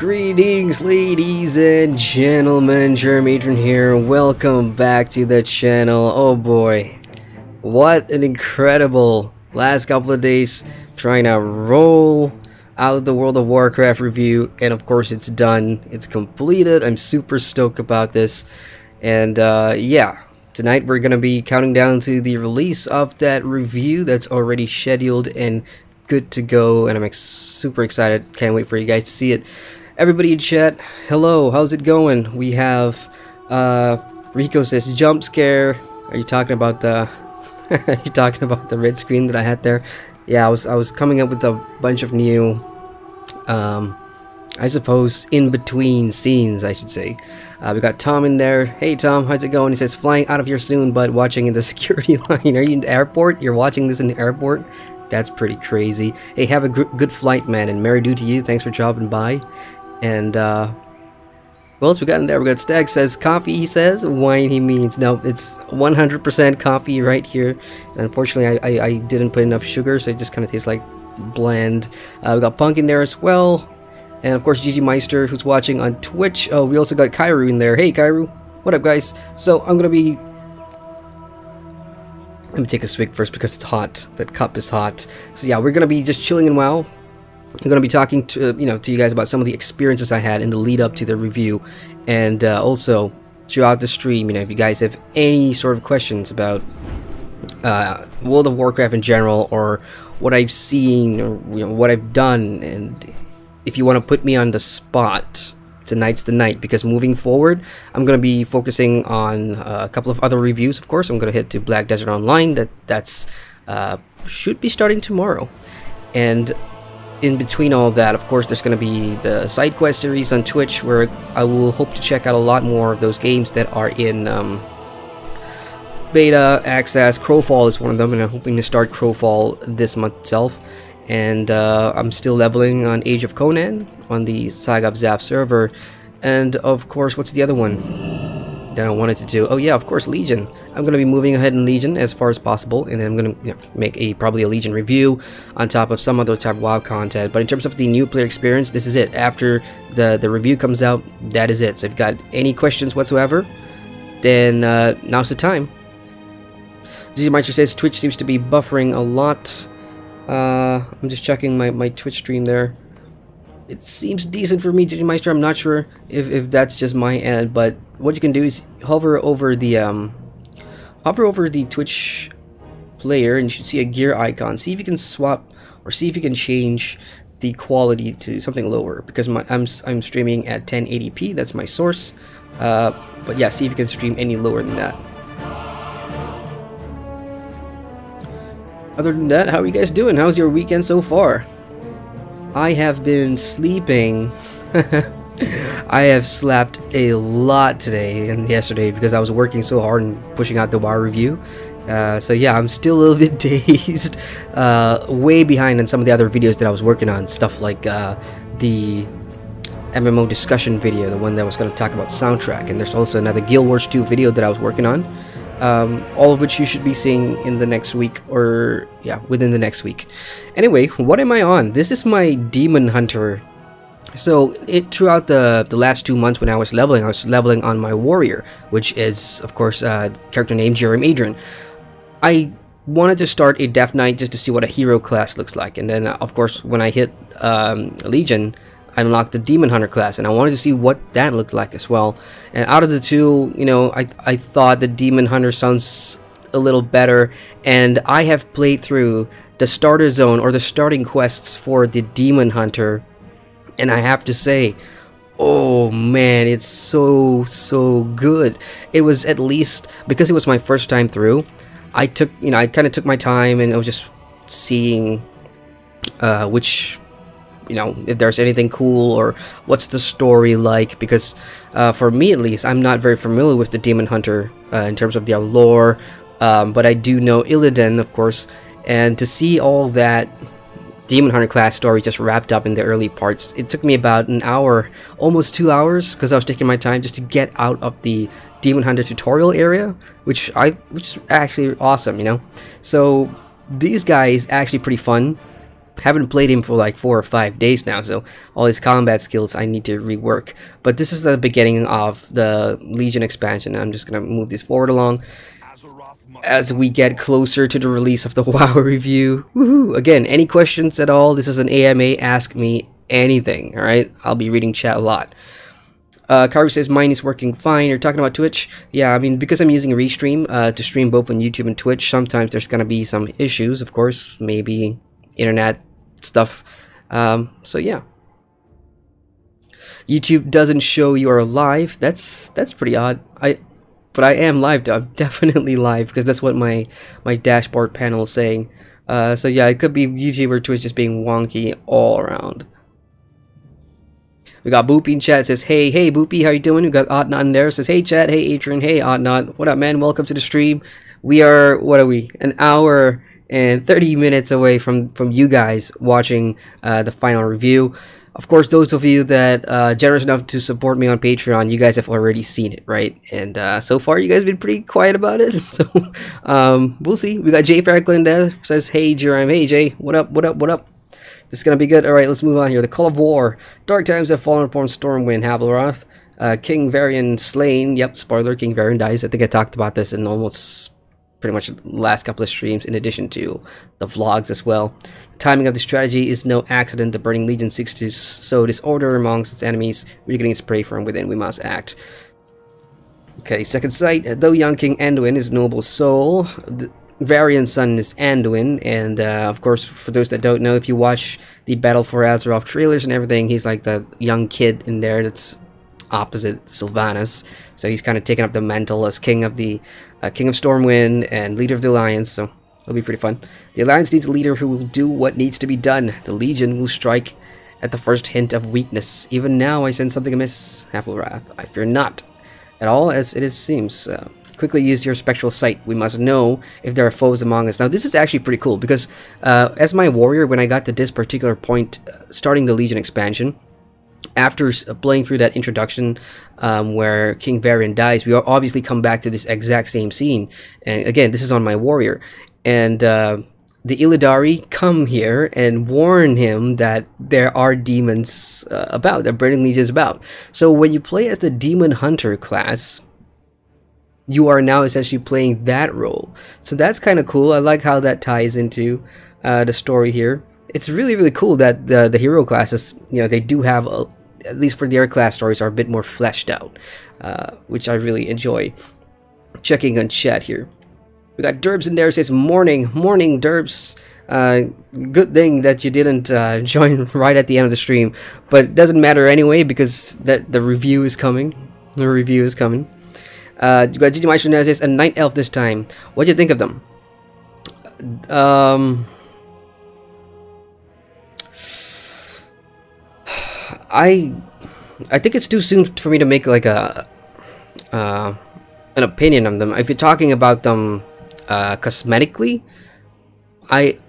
Greetings, ladies and gentlemen, Adrian here. Welcome back to the channel. Oh boy, what an incredible last couple of days trying to roll out the World of Warcraft review, and of course it's done, it's completed. I'm super stoked about this, and yeah, tonight we're gonna be counting down to the release of that review that's already scheduled and good to go, and I'm super excited. Can't wait for you guys to see it. Everybody in chat, hello, how's it going? We have Rico says jump scare. Are you talking about the are you talking about the red screen that I had there? Yeah, I was coming up with a bunch of new I suppose in between scenes, I should say. We got Tom in there. Hey Tom, how's it going? He says flying out of here soon but watching in the security line. Are you in the airport? You're watching this in the airport? That's pretty crazy. Hey, have a good flight, man, and merry due to you. Thanks for dropping by. And what else we got in there? We got Stag says coffee, he says. Wine, he means. No, it's 100% coffee right here. And unfortunately, I didn't put enough sugar, so it just kind of tastes like bland. We got Punk in there as well. And of course, ggmyster, who's watching on Twitch. Oh, we also got Kairu in there. Hey, Kairu. What up, guys? So I'm going to be... Let me take a swig first because it's hot. That cup is hot. So yeah, we're going to be just chilling in WoW. I'm going to be talking to you guys about some of the experiences I had in the lead up to the review, and also throughout the stream, if you guys have any sort of questions about World of Warcraft in general, or what I've seen, or what I've done, and if you want to put me on the spot, tonight's the night, because moving forward I'm going to be focusing on a couple of other reviews. Of course, I'm going to head to Black Desert Online. That's should be starting tomorrow, and in between all that, of course, there's going to be the side quest series on Twitch, where I will hope to check out a lot more of those games that are in beta access. Crowfall is one of them, and I'm hoping to start Crowfall this month itself. And I'm still leveling on Age of Conan on the Saga of Zaf server. And of course, what's the other one that I wanted to do? Oh yeah, of course, Legion. I'm going to be moving ahead in Legion as far as possible, and then I'm going to make probably a Legion review on top of some other type of WoW content. But in terms of the new player experience, this is it. After the review comes out, that is it. So if you've got any questions whatsoever, then now's the time. ggmyster says Twitch seems to be buffering a lot. I'm just checking my Twitch stream there. It seems decent for me, ggmyster. I'm not sure if that's just my end, but what you can do is hover over the Twitch player, and you should see a gear icon. See if you can swap, or see if you can change the quality to something lower, because I'm streaming at 1080p. That's my source. But yeah, see if you can stream any lower than that. Other than that, how are you guys doing? How's your weekend so far? I have been sleeping. I have slept a lot today and yesterday because I was working so hard and pushing out the WoW review. So yeah, I'm still a little bit dazed. Way behind on some of the other videos that I was working on. Stuff like the MMO discussion video, the one that was going to talk about soundtrack. And there's also another Guild Wars 2 video that I was working on. All of which you should be seeing in the next week, or yeah, within the next week. Anyway, what am I on? This is my Demon Hunter. So throughout the last 2 months when I was leveling on my warrior, which is of course character named Adrian. I wanted to start a Death Knight just to see what a hero class looks like, and then of course when I hit Legion, I unlocked the Demon Hunter class, and I wanted to see what that looked like as well. And out of the two, I thought the Demon Hunter sounds a little better, and I have played through the starter zone, or the starting quests for the Demon Hunter, and I have to say, oh man, it's so good. It was, at least because it was my first time through, I kind of took my time, and I was just seeing which, if there's anything cool, or what's the story like, because for me at least, I'm not very familiar with the Demon Hunter in terms of their lore, but I do know Illidan, of course, and to see all that Demon Hunter class story just wrapped up in the early parts, it took me about an hour, almost 2 hours, because I was taking my time just to get out of the Demon Hunter tutorial area, which is actually awesome, So these guys actually pretty fun. Haven't played him for like 4 or 5 days now, so all his combat skills I need to rework. But this is the beginning of the Legion expansion. I'm just gonna move this forward along as we get closer to the release of the WoW review. Woohoo! Again, any questions at all? This is an AMA. Ask me anything. All right, I'll be reading chat a lot. Karu says mine is working fine. You're talking about Twitch? Yeah, I mean, because I'm using Restream to stream both on YouTube and Twitch, sometimes there's gonna be some issues, of course, maybe internet stuff. So yeah, YouTube doesn't show you are live. That's pretty odd. But I am live though. I'm definitely live because that's what my dashboard panel is saying. So yeah, it could be YouTube or Twitch just being wonky all around. We got Boopy in chat. It says, hey Boopy, how you doing? We got Oddnot in there. It says, hey chat, hey Adrian, hey Oddnot. What up, man? Welcome to the stream. We are, what are we? An hour and 30 minutes away from you guys watching the final review. Of course, those of you that generous enough to support me on Patreon, you guys have already seen it, right? And so far, you guys have been pretty quiet about it. So we'll see. We got Jay Franklin there. Says, hey Jerome, hey Jay, what up, what up, what up? This is gonna be good. All right, let's move on here. The Call of War. Dark times have fallen upon Stormwind, Havelroth. King Varian slain. Yep, spoiler, King Varian dies. I think I talked about this in almost pretty much the last couple of streams, in addition to the vlogs as well. The timing of the strategy is no accident. The Burning Legion seeks to sow disorder amongst its enemies. We're getting its prey from within. We must act. Okay, second sight. Though young King Anduin is noble soul, the Varian's son is Anduin, and of course, for those that don't know, if you watch the Battle for Azeroth trailers and everything, he's like the young kid in there that's opposite Sylvanas. So he's kind of taking up the mantle as king of Stormwind and leader of the Alliance, so it'll be pretty fun. The Alliance needs a leader who will do what needs to be done. The Legion will strike at the first hint of weakness. Even now I sense something amiss, Havelwrath. I fear not at all, as it seems. Quickly use your spectral sight. We must know if there are foes among us. Now this is actually pretty cool, because as my warrior, when I got to this particular point, starting the Legion expansion, after playing through that introduction where King Varian dies, we obviously come back to this exact same scene. And again, this is on my warrior. And the Illidari come here and warn him that there are demons about, that Burning Legion is about. So when you play as the Demon Hunter class, you are now essentially playing that role. So that's kind of cool. I like how that ties into the story here. It's really, really cool that the hero classes, you know, they do have, at least for their class stories, are a bit more fleshed out, which I really enjoy. Checking on chat here. We got Derbs in there, says, morning Derbs. Good thing that you didn't join right at the end of the stream, but it doesn't matter anyway, because the review is coming. The review is coming. You got ggmyster now, says, a night elf this time. What do you think of them? I think it's too soon for me to make like an opinion on them. If you're talking about them cosmetically, it's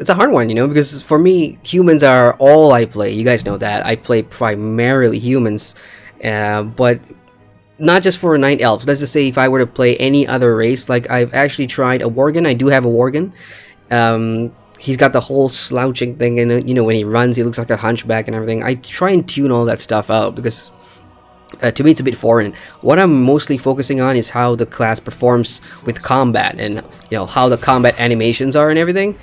a hard one, you know, because for me, humans are all I play. You guys know that. I play primarily humans, but not just for night elves. Let's just say if I were to play any other race, like I've actually tried a Worgen. I do have a Worgen. He's got the whole slouching thing, and you know, when he runs, he looks like a hunchback and everything. I try and tune all that stuff out because to me it's a bit foreign. What I'm mostly focusing on is how the class performs with combat, and you know, how the combat animations are and everything.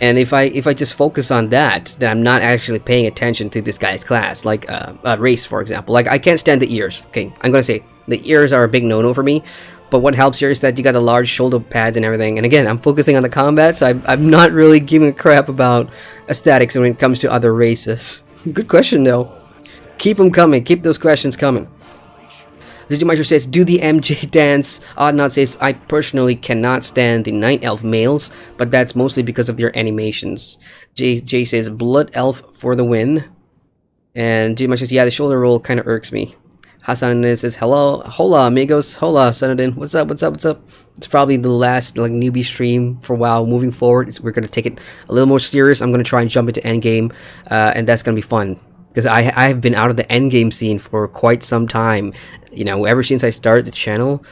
And if I just focus on that, then I'm not actually paying attention to this guy's class, like a race, for example. Like, I can't stand the ears. Okay, I'm gonna say the ears are a big no-no for me. But what helps here is that you got the large shoulder pads and everything. And again, I'm focusing on the combat, so I'm not really giving a crap about aesthetics when it comes to other races. Good question, though. Keep them coming. Keep those questions coming. ggmyster says, do the MJ dance. Oddnot says, I personally cannot stand the Night Elf males, but that's mostly because of their animations. Jay says, Blood Elf for the win. And ggmyster says, yeah, the shoulder roll kind of irks me. Hassan says, hello, hola amigos, hola Sanadin, what's up, what's up, what's up? It's probably the last like newbie stream for WoW. Moving forward, we're gonna take it a little more serious. I'm gonna try and jump into endgame, and that's gonna be fun because I have been out of the endgame scene for quite some time. You know, ever since I started the channel,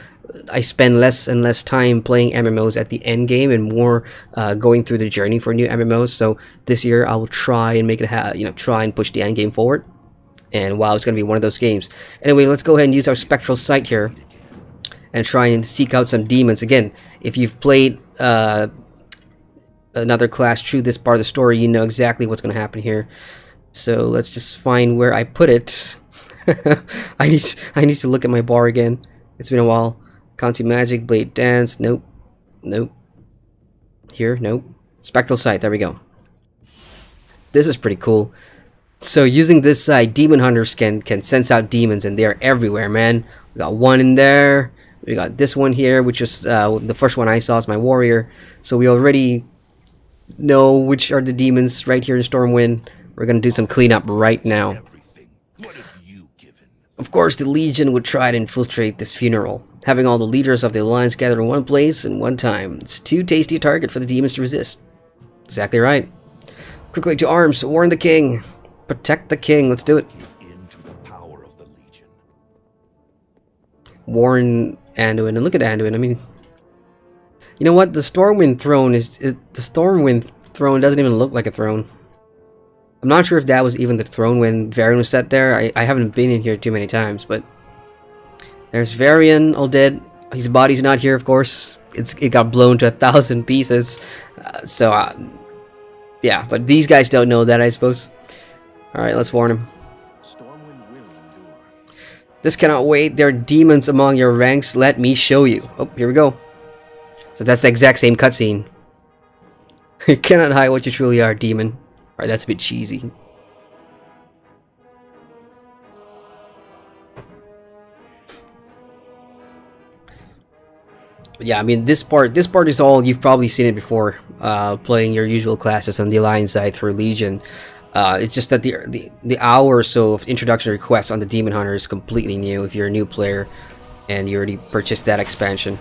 I spend less and less time playing MMOs at the end game and more going through the journey for new MMOs. So this year I will try and make it try and push the end game forward. And wow, it's gonna be one of those games. Anyway, let's go ahead and use our Spectral sight here and try and seek out some demons. Again, if you've played another class through this part of the story, you know exactly what's gonna happen here. So let's just find where I put it. I need to look at my bar again. It's been a while. Conti Magic, Blade Dance, nope. Nope. Here, nope. Spectral Sight, there we go. This is pretty cool. So using this sight, demon hunters can sense out demons, and they're everywhere, man. We got one in there. We got this one here, which is the first one I saw is my warrior. So we already know which are the demons right here in Stormwind. We're gonna do some cleanup right now. Of course, the Legion would try to infiltrate this funeral, having all the leaders of the Alliance gathered in one place in one time. It's too tasty a target for the demons to resist. Exactly right. Quickly to arms, warn the king. Protect the king, let's do it. Into the power of the Legion. Warn Anduin, and look at Anduin, I mean... You know what, the Stormwind throne the Stormwind throne doesn't even look like a throne. I'm not sure if that was even the throne when Varian was set there. I haven't been in here too many times, but... There's Varian, all dead. His body's not here, of course. It got blown to 1,000 pieces. Yeah, but these guys don't know that, I suppose. Alright, let's warn him. Stormwind will endure. This cannot wait. There are demons among your ranks. Let me show you. Oh, here we go. So that's the exact same cutscene. You cannot hide what you truly are, demon. Alright, that's a bit cheesy. But yeah, I mean this part is all you've probably seen it before, playing your usual classes on the Alliance side through Legion. It's just that the hour or so of introduction requests on the Demon Hunter is completely new if you're a new player and you already purchased that expansion.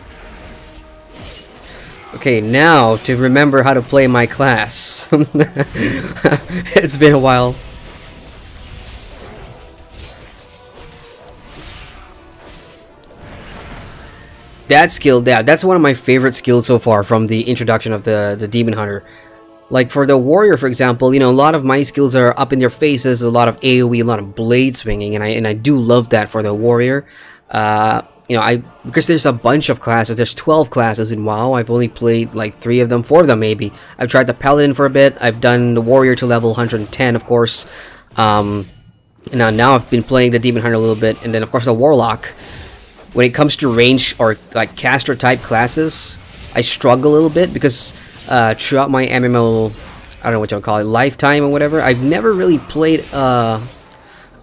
Okay, now to remember how to play my class. It's been a while. That skill, that's one of my favorite skills so far from the introduction of the Demon Hunter. Like for the warrior, for example, you know, a lot of my skills are up in their faces, a lot of AoE, a lot of blade swinging, and I do love that for the warrior. You know, because there's a bunch of classes. There's 12 classes in WoW. I've only played like 3 of them, 4 of them maybe. I've tried the Paladin for a bit. I've done the warrior to level 110, of course. And now I've been playing the Demon Hunter a little bit, and then of course the Warlock. When it comes to range or like caster type classes, I struggle a little bit because throughout my MMO, I don't know what you'll call it, lifetime or whatever, I've never really played a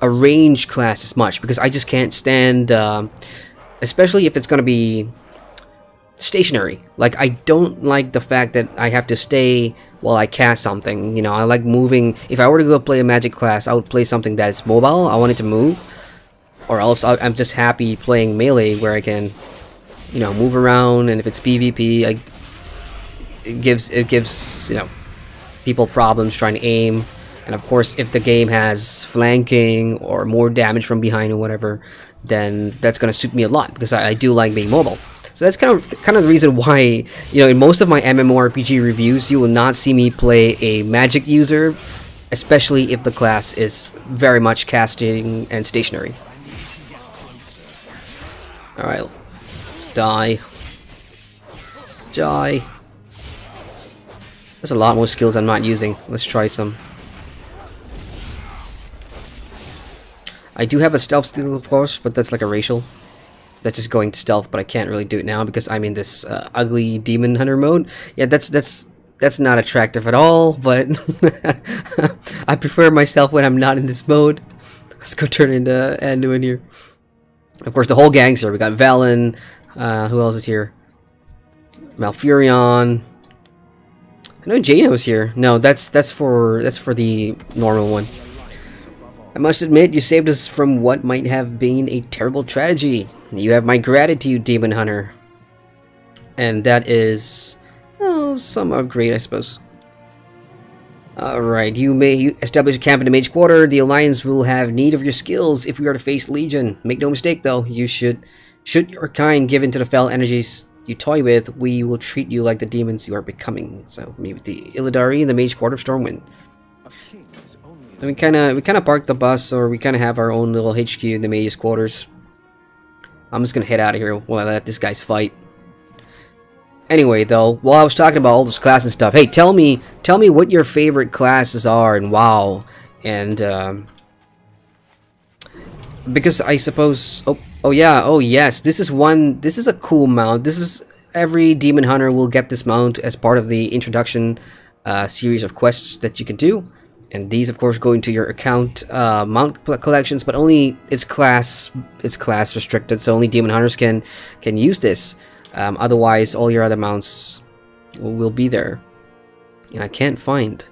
range class as much because I just can't stand, especially if it's gonna be stationary. Like I don't like the fact that I have to stay while I cast something. You know, I like moving. If I were to go play a magic class, I would play something that is mobile. I want it to move. Or else I'm just happy playing melee where I can, you know, move around, and if it's PvP, it gives you know, people problems trying to aim. And of course, if the game has flanking or more damage from behind or whatever, then that's gonna suit me a lot because I do like being mobile. So that's kind of the reason why, you know, in most of my MMORPG reviews, you will not see me play a magic user, especially if the class is very much casting and stationary. Alright, let's die. Die. There's a lot more skills I'm not using. Let's try some. I do have a stealth skill, of course, but that's like a racial. So that's just going to stealth, but I can't really do it now because I'm in this ugly demon hunter mode. Yeah, that's not attractive at all, but I prefer myself when I'm not in this mode. Let's go turn into Anduin here. Of course, the whole gang's here. We got Valen. Who else is here? Malfurion. I know Jaino's here. No, that's for the normal one. I must admit, you saved us from what might have been a terrible tragedy. You have my gratitude, Demon Hunter. And that is, oh, some upgrade, I suppose. Alright, you may establish a camp in the Mage Quarter. The Alliance will have need of your skills if we are to face Legion. Make no mistake, though, you should Should your kind give in to the fell energies you toy with, we will treat you like the demons you are becoming. So me with the Illidari and the Mage Court of Stormwind. And we kind of park the bus, or we kind of have our own little HQ in the Mage's quarters. I'm just gonna head out of here while I let this guys fight. Anyway, though, while I was talking about all this class and stuff, hey, tell me what your favorite classes are in WoW, and because I suppose, oh yes, this is a cool mount. This is every demon hunter will get this mount as part of the introduction series of quests that you can do, and these, of course, go into your account mount collections, but only it's class restricted, so only demon hunters can use this. Otherwise, all your other mounts will be there. And I can't find.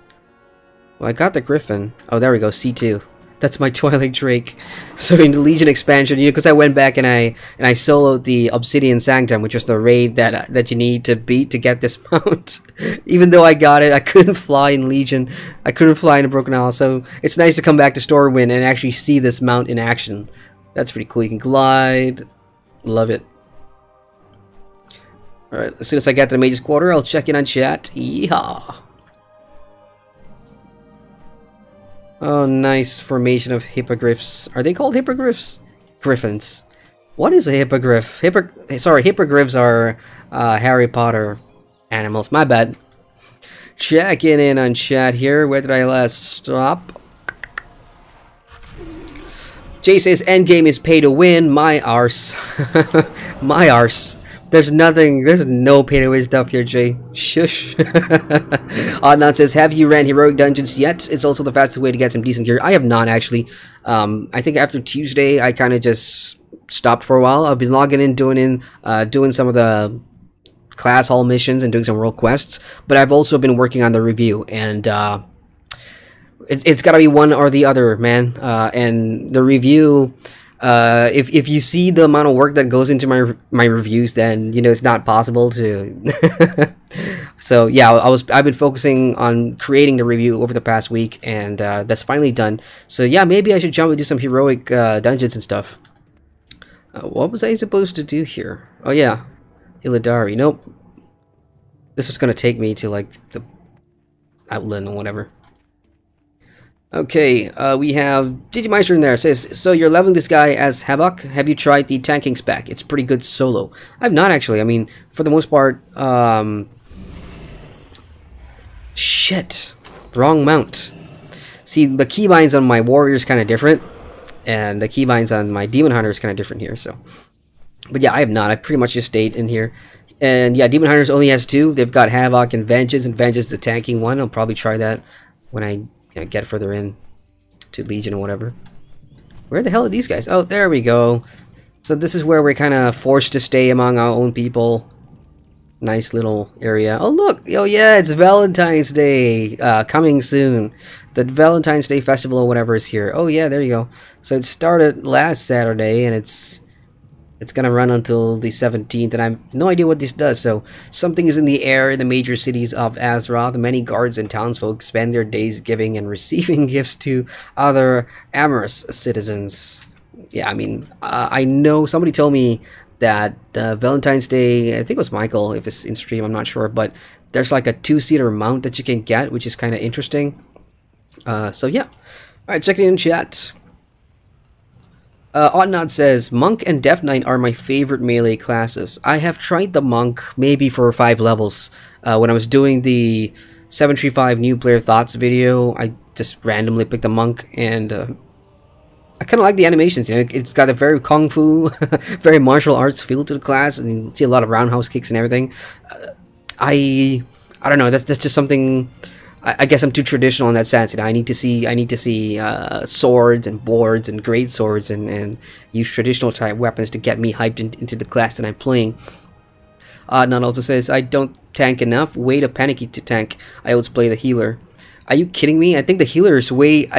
Well, I got the Griffin. Oh, there we go. C2. That's my Twilight Drake. So in the Legion expansion, because I went back and I soloed the Obsidian Sanctum, which was the raid that you need to beat to get this mount. Even though I got it, I couldn't fly in Legion. I couldn't fly in Broken Isle. So it's nice to come back to Stormwind and actually see this mount in action. That's pretty cool. You can glide. Love it. Alright, as soon as I get to the Mage's Quarter, I'll check in on chat. Yeehaw! Oh, nice formation of hippogriffs. Are they called hippogriffs? Griffins. What is a hippogriff? Hippogriffs are Harry Potter animals. My bad. Checking in on chat here. Where did I last stop? Jay says endgame is pay to win. My arse. My arse. There's no pay to win stuff here, Jay. Shush. Oddnot says, have you ran heroic dungeons yet? It's also the fastest way to get some decent gear. I have not, actually. I think after Tuesday, I kind of just stopped for a while. I've been logging in, doing some of the class hall missions and doing some world quests. But I've also been working on the review, and it's got to be one or the other, man. And the review... if you see the amount of work that goes into my reviews, then you know it's not possible to. So yeah, I've been focusing on creating the review over the past week, and that's finally done. So yeah, maybe I should jump and do some heroic dungeons and stuff. What was I supposed to do here? Oh yeah, Illidari. Nope. This was gonna take me to like the Outland or whatever. Okay, we have ggmyster in there. Says, so you're leveling this guy as Havoc? Have you tried the tanking spec? It's pretty good solo. I've not, actually. I mean, for the most part, shit. Wrong mount. See, the keybinds on my warrior is kind of different, and the keybinds on my demon hunter is kind of different here, so. But yeah, I have not. I pretty much just stayed in here. And yeah, demon hunters only has 2. They've got Havoc and Vengeance is the tanking one. I'll probably try that when I get further in to Legion or whatever. Where the hell are these guys? Oh, there we go. So this is where we're kind of forced to stay among our own people. Nice little area. Oh look, oh yeah, it's Valentine's Day coming soon. The Valentine's Day festival or whatever is here. Oh yeah, there you go. So it started last Saturday, and it's gonna run until the 17th, and I have no idea what this does. So something is in the air in the major cities of Azeroth. Many guards and townsfolk spend their days giving and receiving gifts to other amorous citizens. Yeah, I mean, I know somebody told me that Valentine's Day, I think it was Michael, if it's in stream, I'm not sure, but there's like a 2-seater mount that you can get, which is kind of interesting. So yeah. Alright, checking in chat. Oddnod says, Monk and Death Knight are my favorite melee classes. I have tried the Monk maybe for 5 levels. When I was doing the 735 New Player Thoughts video, I just randomly picked the Monk, and I kind of like the animations. You know, it's got a very kung fu, very martial arts feel to the class, and you see a lot of roundhouse kicks and everything. I don't know. That's just something. I guess I'm too traditional in that sense. You know, I need to see swords and boards and great swords and use traditional type weapons to get me hyped into the class that I'm playing. None also says, I don't tank enough. Way to panicky to tank. I always play the healer. Are you kidding me? I think the healer is way.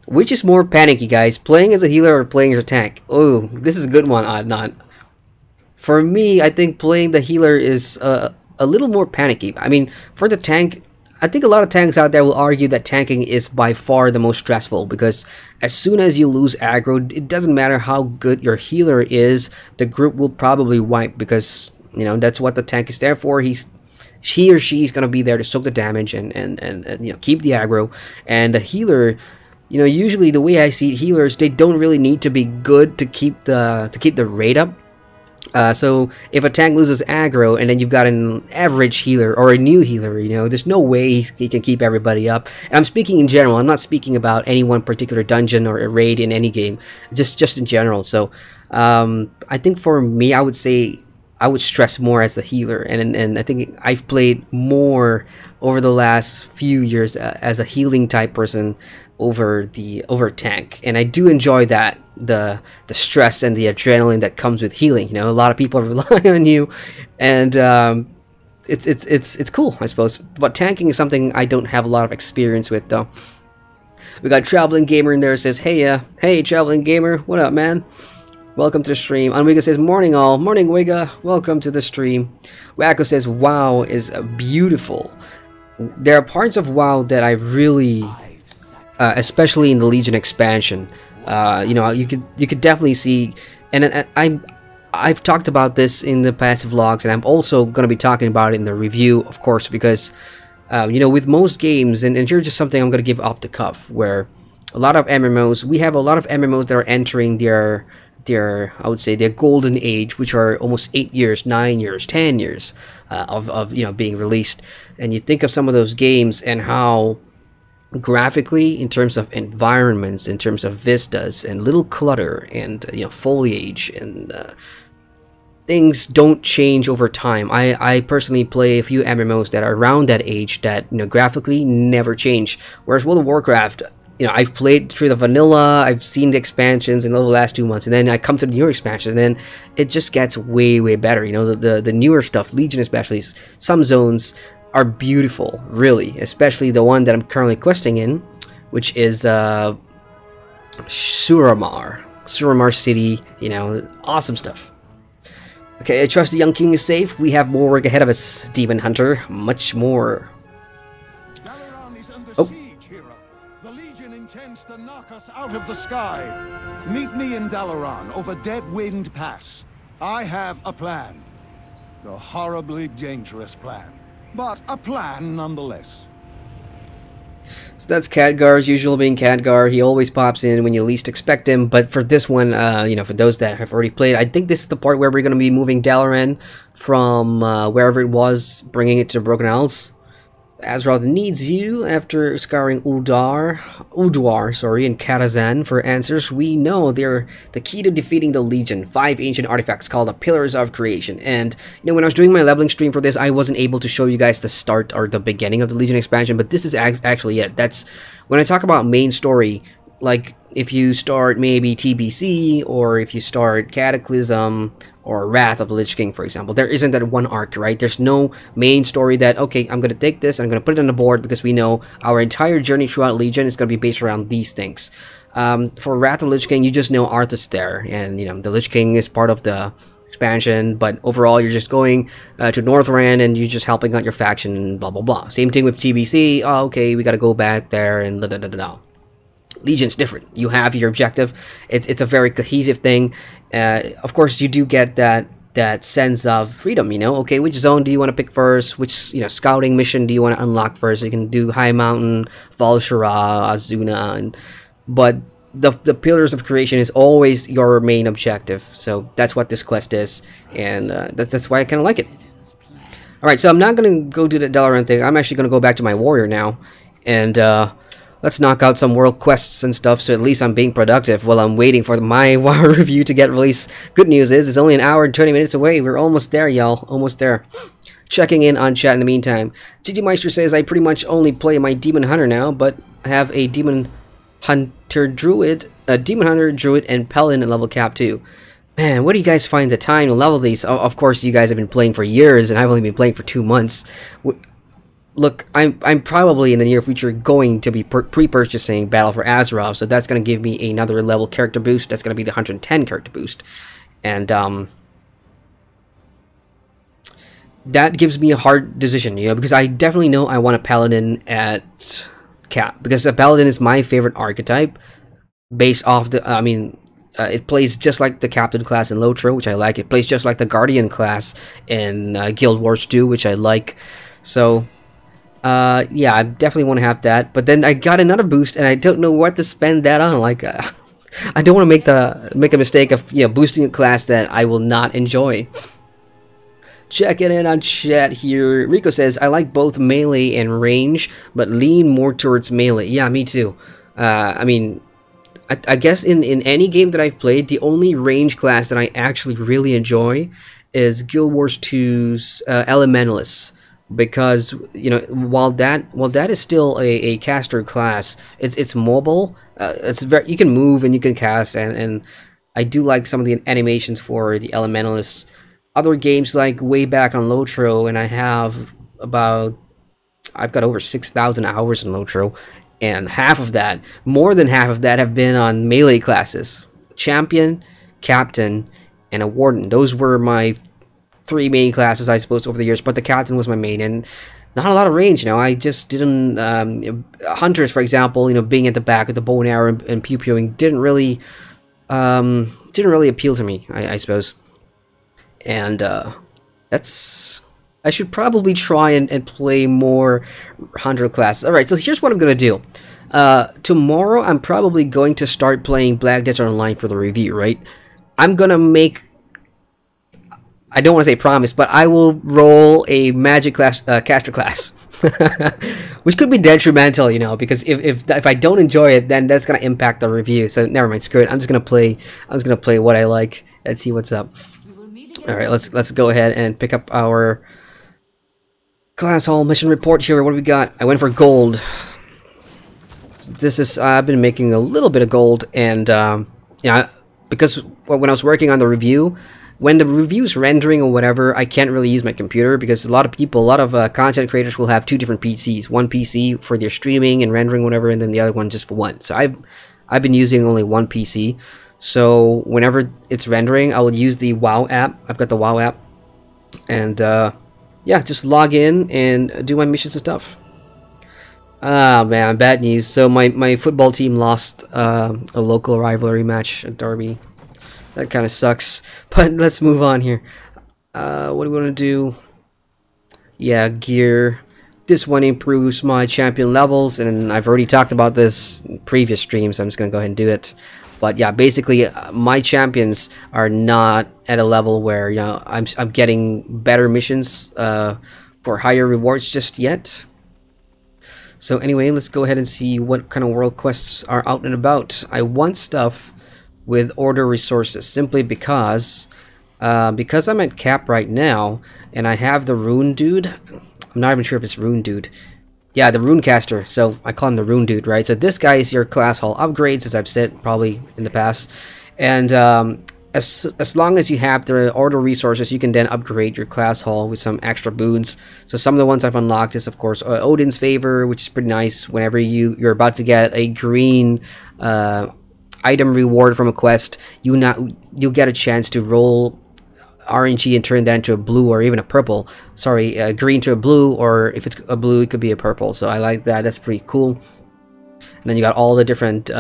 Which is more panicky, guys? Playing as a healer or playing as a tank? Oh, this is a good one, Oddnot. For me, I think playing the healer is a little more panicky. I mean, for the tank, I think a lot of tanks out there will argue that tanking is by far the most stressful, because as soon as you lose aggro, it doesn't matter how good your healer is, the group will probably wipe, because you know that's what the tank is there for. He or she is gonna be there to soak the damage and you know, keep the aggro. And the healer, you know, usually the way I see it, healers, they don't really need to be good to keep the rate up. So if a tank loses aggro and then you've got an average healer or a new healer, you know, there's no way he can keep everybody up. And I'm speaking in general. I'm not speaking about any one particular dungeon or a raid in any game, just in general. So I think for me, I would say I would stress more as the healer, and I think I've played more over the last few years as a healing type person over tank, and I do enjoy that, the stress and the adrenaline that comes with healing. You know, a lot of people rely on you, and it's cool, I suppose. But tanking is something I don't have a lot of experience with, though. We got Traveling Gamer in there, says, hey Traveling Gamer, what up, man? Welcome to the stream. Unwiga says, morning all. Morning, Wiga. Welcome to the stream. Wacko says, WoW is beautiful. There are parts of WoW that I really, especially in the Legion expansion, you know, you could definitely see, and I've talked about this in the past vlogs, and I'm also going to be talking about it in the review, of course, because, you know, with most games, and here's just something I'm going to give off the cuff, where a lot of MMOs, we have a lot of MMOs that are entering their I would say their golden age, which are almost 8 years, 9 years, 10 years of you know, being released. And you think of some of those games and how graphically, in terms of environments, in terms of vistas and little clutter and you know, foliage and things don't change over time. I personally play a few MMOs that are around that age that, you know, graphically never change. Whereas World of Warcraft, you know, I've played through the vanilla, I've seen the expansions in the last 2 months, and then I come to the newer expansions, and then it just gets way better. You know, the newer stuff, Legion especially, some zones are beautiful, really, especially the one that I'm currently questing in, which is Suramar City. You know, awesome stuff. Okay, I trust the young king is safe. We have more work ahead of us, Demon Hunter, much more. Oh. Intends to knock us out of the sky. Meet me in Dalaran over Dead Wind Pass. I have a plan. A horribly dangerous plan, but a plan nonetheless. So that's Khadgar, as usual, being Khadgar. He always pops in when you least expect him, but for this one, you know, for those that have already played, I think this is the part where we're going to be moving Dalaran from wherever it was, bringing it to Broken Isles. Azeroth needs you after scouring Ulduar, and Karazhan for answers. We know they're the key to defeating the Legion. 5 ancient artifacts called the Pillars of Creation. And you know, when I was doing my leveling stream for this, I wasn't able to show you guys the start or the beginning of the Legion expansion, but this is actually it. That's when I talk about main story. Like if you start maybe TBC, or if you start Cataclysm or Wrath of the Lich King, for example, there isn't that one arc, right? There's no main story that, okay, I'm gonna take this, I'm gonna put it on the board, because we know our entire journey throughout Legion is gonna be based around these things. For Wrath of the Lich King, you just know Arthas there, and you know the Lich King is part of the expansion, but overall you're just going to Northrend and you're just helping out your faction and blah blah blah. Same thing with TBC. Oh, okay, we gotta go back there and da da da da. Legion's different. You have your objective. It's a very cohesive thing. Of course, you do get that sense of freedom. You know, okay, which zone do you want to pick first? Which, you know, scouting mission do you want to unlock first? You can do High Mountain, Val Shara, Azuna, but the Pillars of Creation is always your main objective. So that's what this quest is, and that's why I kind of like it. All right, so I'm not gonna go do the Dalaran thing. I'm actually gonna go back to my warrior now, and let's knock out some world quests and stuff, so at least I'm being productive while I'm waiting for my WoW review to get released. Good news is, it's only an hour and 20 minutes away. We're almost there, y'all. Almost there. Checking in on chat in the meantime. ggmyster says, I pretty much only play my Demon Hunter now, but have a Demon Hunter Druid, and Paladin at level cap too. Man, where do you guys find the time to level these? Of course, you guys have been playing for years, and I've only been playing for 2 months. Look, I'm probably in the near future going to be pre-purchasing Battle for Azeroth, so that's going to give me another level character boost. That's going to be the 110 character boost. And that gives me a hard decision, you know, because I definitely know I want a paladin at cap, because a paladin is my favorite archetype based off the, I mean, it plays just like the captain class in Lotro, which I like. It plays just like the guardian class in Guild Wars 2, which I like. So yeah, I definitely want to have that. But then I got another boost, and I don't know what to spend that on. Like, I don't want to make a mistake of, you know, boosting a class that I will not enjoy. Checking in on chat here. Rico says, I like both melee and range, but lean more towards melee. Yeah, me too. I mean, I guess in any game that I've played, the only range class that I actually really enjoy is Guild Wars 2's Elementalist. Because, you know, while that is still a caster class, it's mobile. It's very, you can move and you can cast, and I do like some of the animations for the Elementalists. Other games, like way back on Lotro, and I've got over 6,000 hours in Lotro, and more than half of that have been on melee classes. Champion, Captain, and a Warden. Those were my 3 main classes, I suppose, over the years, but the Captain was my main, and not a lot of range, you know. I just didn't, Hunters, for example, you know, being at the back with the bow and arrow and pew-pewing didn't really appeal to me, I suppose. And I should probably try and play more Hunter classes. Alright, so here's what I'm going to do. Tomorrow, I'm probably going to start playing Black Desert Online for the review, right? I'm going to make... I don't want to say promise, but I will roll a magic class, caster class. Which could be detrimental, you know, because if I don't enjoy it, then that's going to impact the review. So never mind, screw it. I'm just going to play what I like and see what's up. Alright, let's go ahead and pick up our class hall mission report here. What do we got? I went for gold. This is, I've been making a little bit of gold, and yeah, because when I was working on the review, when the review's rendering or whatever, I can't really use my computer, because a lot of content creators will have 2 different PCs. One PC for their streaming and rendering, whatever, and then the other one just for one. So I've been using only one PC. So whenever it's rendering, I will use the WoW app. I've got the WoW app, and yeah, just log in and do my missions and stuff. Ah, man, bad news. So my football team lost a local rivalry match at Derby. That kind of sucks. But let's move on here. What do we want to do? Yeah, gear. This one improves my champion levels, and I've already talked about this in previous streams. So I'm just gonna go ahead and do it. But yeah, basically, my champions are not at a level where, you know, I'm getting better missions for higher rewards just yet. So anyway, let's go ahead and see what kind of world quests are out and about. I want stuff with order resources, simply because I'm at cap right now, and I have the rune dude. I'm not even sure if it's rune dude. Yeah, the rune caster, so I call him the rune dude, right? So this guy is your class hall upgrades, as I've said probably in the past. And as long as you have the order resources, you can then upgrade your class hall with some extra boons. So some of the ones I've unlocked is, of course, Odin's Favor, which is pretty nice. Whenever you're about to get a green item reward from a quest, you'll get a chance to roll RNG and turn that into a blue or even a purple. Sorry, green to a blue, or if it's a blue, it could be a purple. So I like that. That's pretty cool. And then you got all the different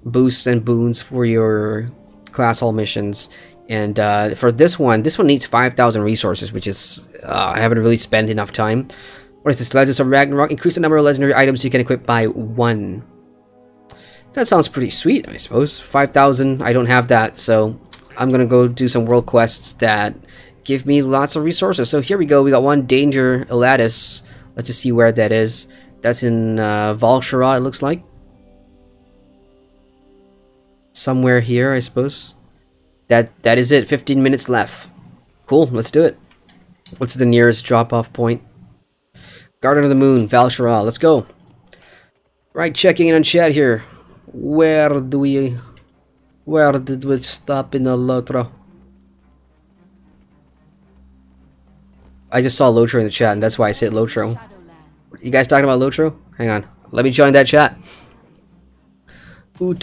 boosts and boons for your class hall missions. And for this one needs 5,000 resources, which is I haven't really spent enough time. What is this? Legends of Ragnarok. Increase the number of legendary items you can equip by 1. That sounds pretty sweet, I suppose. 5,000. I don't have that, so I'm gonna go do some world quests that give me lots of resources. So here we go. We got one Danger Elatis. Let's just see where that is. That's in Valshara, it looks like. Somewhere here, I suppose. That is it. 15 minutes left. Cool, let's do it. What's the nearest drop-off point? Garden of the Moon, Valshara. Let's go. Right, checking in on chat here. Where did we stop in the Lotro? I just saw Lotro in the chat, and that's why I said Lotro. You guys talking about Lotro? Hang on. Let me join that chat. Ooh,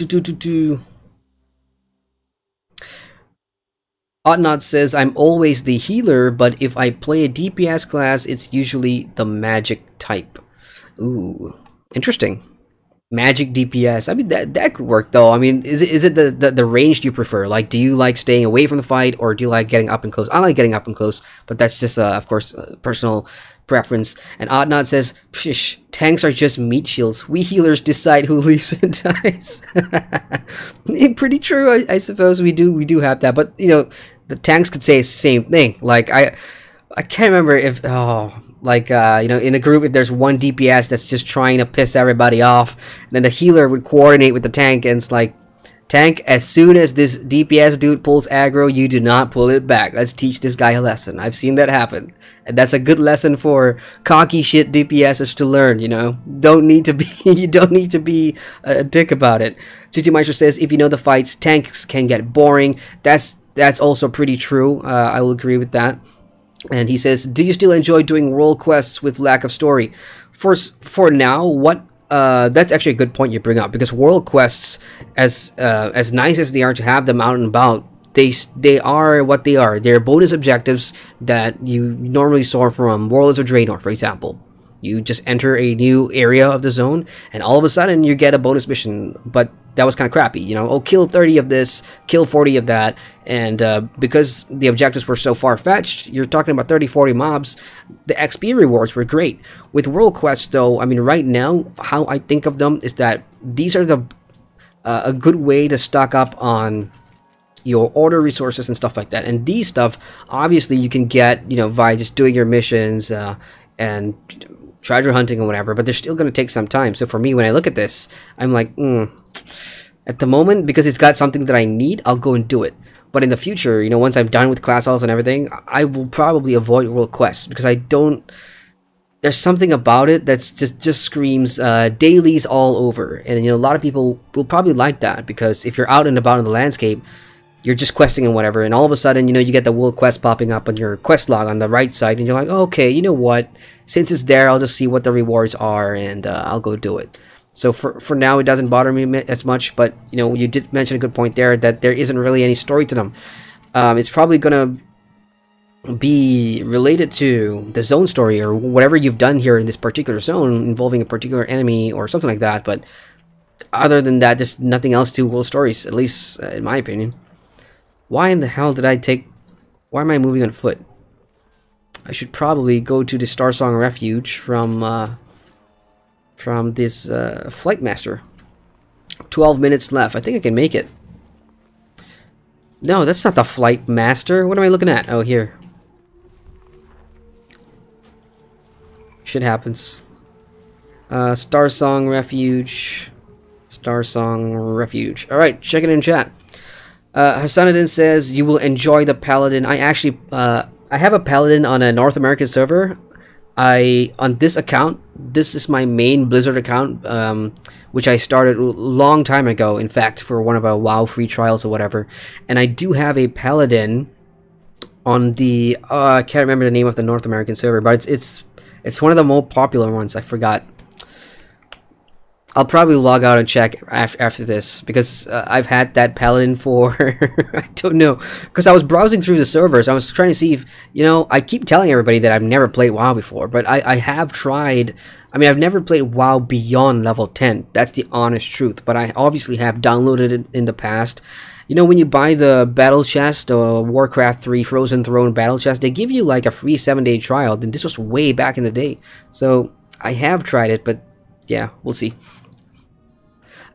Otnot says, I'm always the healer, but if I play a DPS class, it's usually the magic type. Ooh, interesting. Magic DPS. I mean, that could work though. I mean, is it the range you prefer? Like, do you like staying away from the fight, or do you like getting up and close? I like getting up and close, but that's just of course personal preference. And Oddnot says, "Pshish, tanks are just meat shields. We healers decide who lives and dies." Pretty true, I suppose. We do have that, but you know, the tanks could say the same thing. Like I can't remember if you know, in the group, if there's one DPS that's just trying to piss everybody off, and then the healer would coordinate with the tank, and it's like, tank, as soon as this DPS dude pulls aggro, you do not pull it back. Let's teach this guy a lesson. I've seen that happen, and that's a good lesson for cocky shit DPSs to learn. You know, you don't need to be a dick about it. ggmyster says, if you know the fights, tanks can get boring. That's also pretty true. I will agree with that. And he says, do you still enjoy doing world quests with lack of story? For now, that's actually a good point you bring up, because world quests, as nice as they are to have them out and about, they are what they are. They're bonus objectives that you normally saw from Warlords of Draenor, for example. You just enter a new area of the zone, and all of a sudden you get a bonus mission, but that was kind of crappy, you know. Oh, kill 30 of this, kill 40 of that, and because the objectives were so far-fetched, you're talking about 30-40 mobs, the XP rewards were great. With world quests, though, I mean, right now, how I think of them is that these are a good way to stock up on your order resources and stuff like that. And these stuff, obviously, you can get, you know, via just doing your missions and treasure hunting or whatever, but they're still going to take some time. So for me, when I look at this, I'm like, at the moment, because it's got something that I need, I'll go and do it. But in the future, you know, once I'm done with class halls and everything, I will probably avoid world quests, because I don't, there's something about it that's just screams dailies all over. And you know, a lot of people will probably like that, because if you're out and about in the landscape, you're just questing and whatever, and all of a sudden, you know, you get the world quest popping up on your quest log on the right side, and you're like, oh, okay, you know what, since it's there, I'll just see what the rewards are, and I'll go do it. So for now, it doesn't bother me as much, but you know, you did mention a good point there, that there isn't really any story to them. It's probably gonna be related to the zone story, or whatever you've done here in this particular zone, involving a particular enemy or something like that, but other than that, there's nothing else to world stories, at least in my opinion. Why in the hell did I take... Why am I moving on foot? I should probably go to the Starsong Refuge from this Flight Master. 12 minutes left. I think I can make it. No, that's not the Flight Master. What am I looking at? Oh, here. Shit happens. Starsong Refuge. Starsong Refuge. Alright, check it in chat. Hassanadin says, you will enjoy the Paladin. I actually, I have a Paladin on a North American server. On this account, this is my main Blizzard account, which I started a long time ago, in fact, for one of our WoW free trials or whatever. And I do have a Paladin on the, I can't remember the name of the North American server, but it's one of the more popular ones. I forgot. I'll probably log out and check after this, because I've had that Paladin for, I don't know, because I was browsing through the servers. I was trying to see if, you know, I keep telling everybody that I've never played WoW before, but I have tried. I mean, I've never played WoW beyond level 10. That's the honest truth, but I obviously have downloaded it in the past. You know, when you buy the battle chest, Warcraft 3 Frozen Throne battle chest, they give you like a free 7-day trial. And this was way back in the day. So I have tried it, but yeah, we'll see.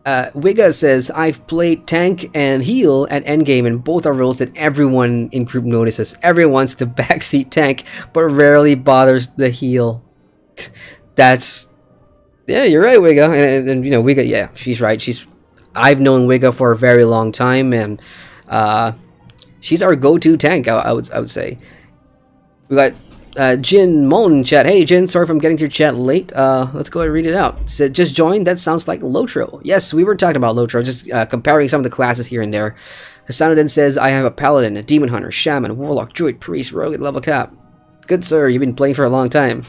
Wiga says, I've played tank and heal at endgame, and both are roles that everyone in group notices. Everyone wants the backseat tank, but rarely bothers the heal. That's... Yeah, you're right, Wiga. And you know, Wiga, yeah, she's right. I've known Wiga for a very long time, and she's our go-to tank, I would say. We got Jin Mullen in chat. Hey Jin, sorry if I'm getting to your chat late. Let's go ahead and read it out. Said, just joined. That sounds like Lotro. Yes, we were talking about Lotro, just comparing some of the classes here and there. Hassanadin says, I have a Paladin, a Demon Hunter, Shaman, Warlock, Druid, Priest, Rogue at level cap. Good sir, you've been playing for a long time.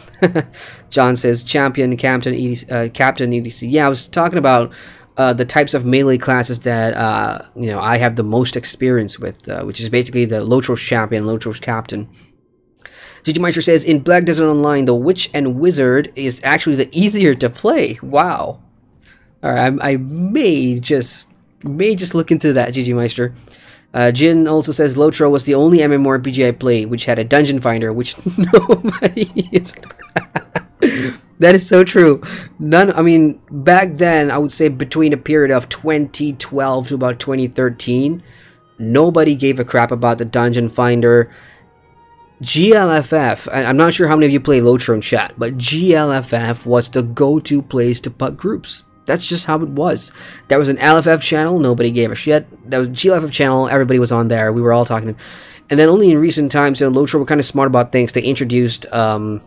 John says, Champion, Captain, EDC. Yeah, I was talking about the types of melee classes that you know, I have the most experience with, which is basically the Lotro champion, Lotro's captain. ggmyster says, in Black Desert Online, the Witch and Wizard is actually the easier to play. Wow. Alright, I may just look into that, ggmyster. Jin also says, Lotro was the only MMORPG I played which had a dungeon finder, which nobody used. That is so true. I mean, back then, I would say between a period of 2012 to about 2013, nobody gave a crap about the dungeon finder. GLFF, I'm not sure how many of you play Lotro in chat, but GLFF was the go-to place to put groups. That's just how it was. There was an LFF channel, nobody gave a shit. There was a GLFF channel, everybody was on there, we were all talking. And then only in recent times, you know, Lotro were kind of smart about things. They introduced, oh,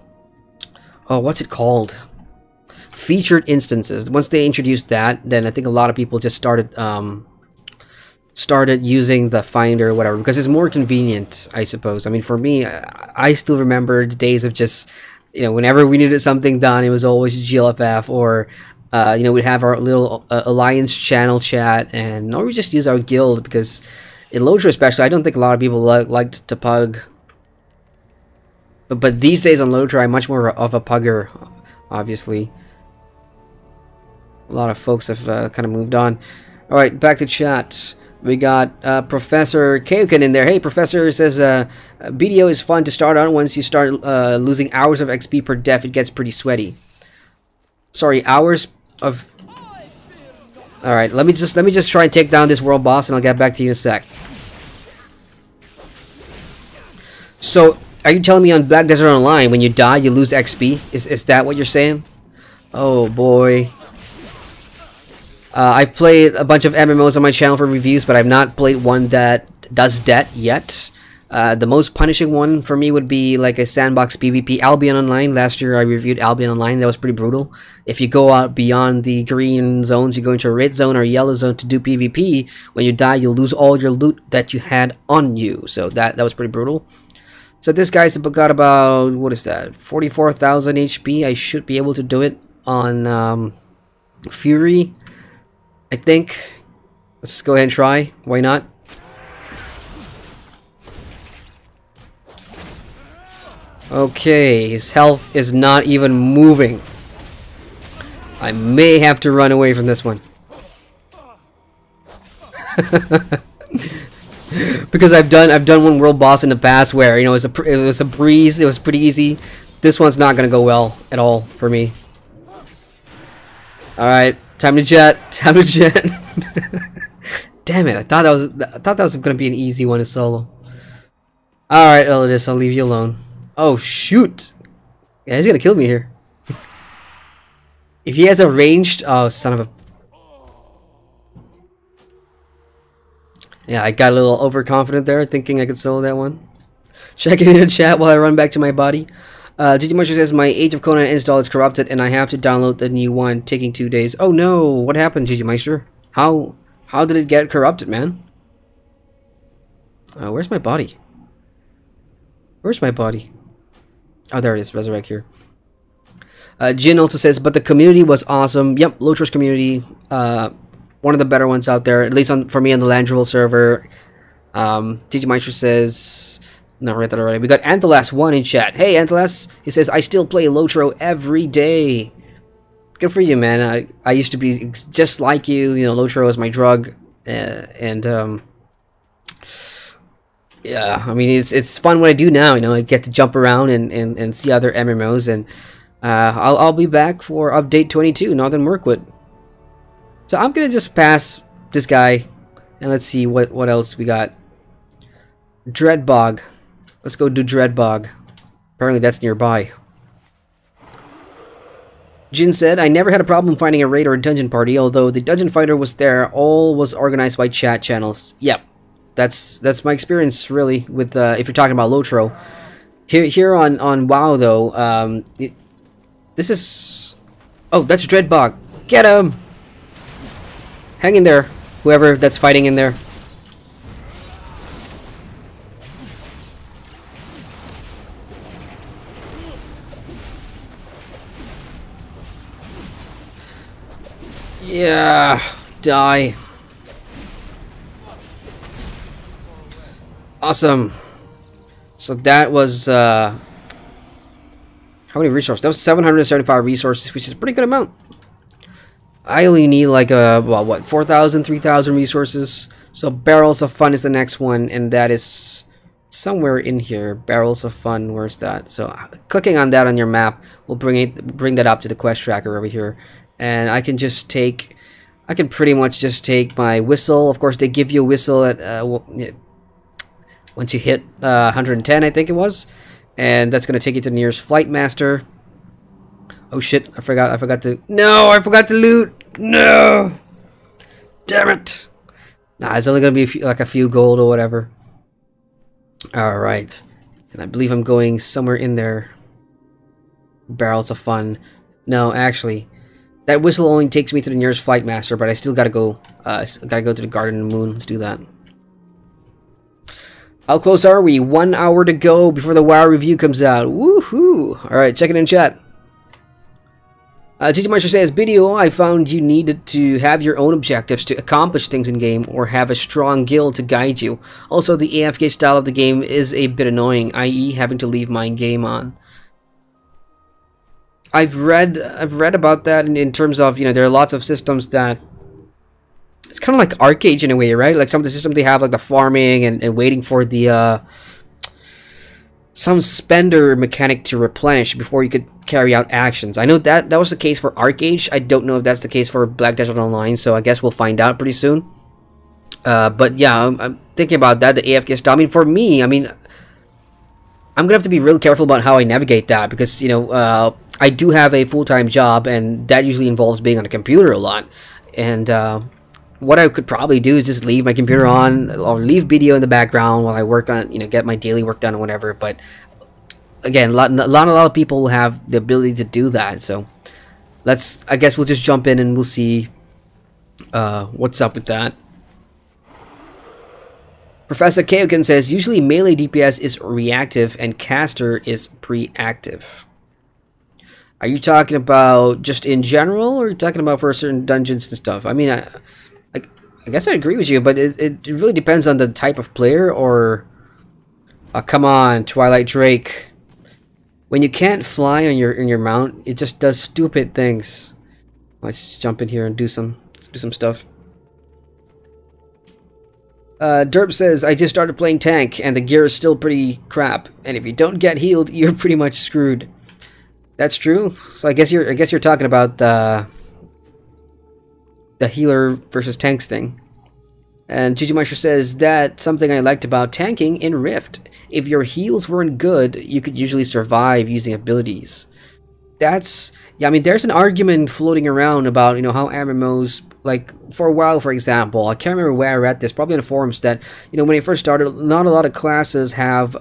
what's it called? Featured instances. Once they introduced that, then I think a lot of people just started using the finder or whatever, because it's more convenient, I suppose. I mean, for me, I still remember the days of just, you know, whenever we needed something done, it was always GLFF, or you know, we'd have our little alliance channel chat, and or we just use our guild, because in Lotro especially, I don't think a lot of people liked to pug. But these days on Lotro, I'm much more of a pugger, obviously. A lot of folks have kind of moved on. Alright, back to chat. We got Professor Kaoken in there. Hey, Professor says, BDO is fun to start on. Once you start losing hours of XP per def, it gets pretty sweaty. Sorry, hours of... Alright, let me just try and take down this world boss, and I'll get back to you in a sec. So, are you telling me on Black Desert Online, when you die, you lose XP? Is that what you're saying? Oh, boy. I've played a bunch of MMOs on my channel for reviews, but I've not played one that does that yet. The most punishing one for me would be like a sandbox PvP, Albion Online. Last year I reviewed Albion Online. That was pretty brutal. If you go out beyond the green zones, you go into a red zone or yellow zone to do PvP. When you die, you'll lose all your loot that you had on you. So that was pretty brutal. So this guy's got about, what is that, 44,000 HP. I should be able to do it on Fury, I think. Let's just go ahead and try. Why not? Okay, his health is not even moving. I may have to run away from this one. Because I've done one world boss in the past where, you know, it was a breeze, it was pretty easy. This one's not gonna go well at all for me. Alright, time to jet. Time to jet. Damn it, I thought that was gonna be an easy one to solo. Alright, Elodis, I'll leave you alone. Oh shoot! Yeah, he's gonna kill me here. If he has a ranged, oh son of a... Yeah, I got a little overconfident there, thinking I could solo that one. Checking in the chat while I run back to my body. ggmyster says, my Age of Conan install is corrupted and I have to download the new one, taking 2 days. Oh no, what happened, ggmyster? How did it get corrupted, man? Where's my body? Where's my body? Oh, there it is, Resurrect here. Jin also says, but the community was awesome. Yep, Lotro's community, one of the better ones out there, at least for me on the Landruel server. ggmyster says, no, read that already. We got Anthelas1 in chat. Hey, Anthelas, he says, I still play Lotro every day. Good for you, man. I used to be just like you. You know, Lotro is my drug, yeah, I mean, it's fun what I do now. You know, I get to jump around and see other MMOs, and I'll be back for update 22, Northern Mirkwood. So I'm gonna just pass this guy, and let's see what else we got. Dreadbog. Let's go do Dreadbog. Apparently that's nearby. Jin said, I never had a problem finding a raid or a dungeon party, although the dungeon fighter was there. All was organized by chat channels. Yep. That's my experience, really, with if you're talking about Lotro. Here on WoW, though, this is... Oh, that's Dreadbog. Get him! Hang in there, whoever that's fighting in there. Yeah, die. Awesome. So that was how many resources? That was 775 resources, which is a pretty good amount. I only need like well, what, 4,000, 3,000 resources. So Barrels of Fun is the next one, and that is somewhere in here. Barrels of Fun, where's that? So clicking on that on your map will bring that up to the quest tracker over here, and I can pretty much just take my whistle. Of course, they give you a whistle at once you hit 110, I think it was, and that's gonna take you to the nearest flight master. Oh shit! I forgot to. No, I forgot to loot. No, damn it. Nah, it's only gonna be like a few gold or whatever. All right, and I believe I'm going somewhere in there. Barrels of Fun. No, actually, that whistle only takes me to the nearest flight master, but I still gotta go. Gotta go to the Garden of the Moon. Let's do that. How close are we? 1 hour to go before the WoW review comes out. Woohoo! All right, check it in chat. ggmyster says, BDO, I found you needed to have your own objectives to accomplish things in game or have a strong guild to guide you. Also, the AFK style of the game is a bit annoying, i.e. having to leave my game on. I've read about that in terms of, you know, there are lots of systems that it's kind of like Arcade in a way, right? Like some of the systems they have, like the farming and waiting for the some spender mechanic to replenish before you could carry out actions. I know that was the case for Arcade. I don't know if that's the case for Black Desert Online, so I guess we'll find out pretty soon. But yeah, I'm thinking about that, the AFK style. I mean, for me, I mean, I'm gonna have to be real careful about how I navigate that because, you know, I do have a full-time job, and that usually involves being on a computer a lot. And what I could probably do is just leave my computer on or leave video in the background while I work on, you know, get my daily work done or whatever. But again, a lot of people have the ability to do that. So I guess we'll just jump in and we'll see what's up with that. Professor Kaoken says, usually melee DPS is reactive and caster is pre-active. Are you talking about just in general, or are you talking about for certain dungeons and stuff? I mean, I guess I agree with you, but it really depends on the type of player, or... come on, Twilight Drake. When you can't fly on your mount, it just does stupid things. Let's jump in here and do some stuff. Derp says, I just started playing tank, and the gear is still pretty crap. And if you don't get healed, you're pretty much screwed. That's true. So I guess you're talking about the healer versus tanks thing. And ggmyster says, that's something I liked about tanking in Rift. If your heals weren't good, you could usually survive using abilities. That's, yeah, I mean, there's an argument floating around about, you know, how MMOs, like, for a while, for example, I can't remember where I read this, probably on the forums, that, you know, when it first started, not a lot of classes have,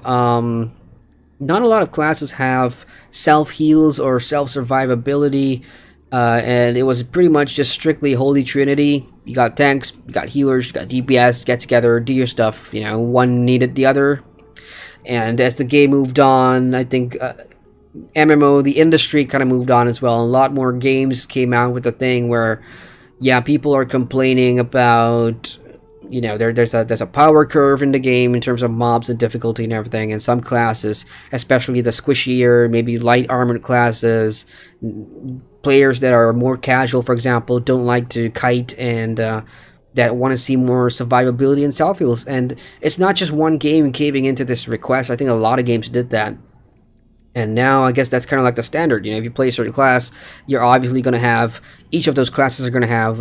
self-heals or self-survivability, and it was pretty much just strictly Holy Trinity. You got tanks, you got healers, you got DPS, get together, do your stuff, you know, one needed the other. And as the game moved on, I think MMO, the industry kind of moved on as well. A lot more games came out with the thing where, yeah, people are complaining about, you know, there's a power curve in the game in terms of mobs and difficulty and everything. And some classes, especially the squishier, maybe light armored classes, players that are more casual, for example, don't like to kite, and that want to see more survivability and self-heals. And it's not just one game caving into this request. I think a lot of games did that. And now I guess that's kind of like the standard. You know, if you play a certain class, you're obviously going to have, each of those classes are going to have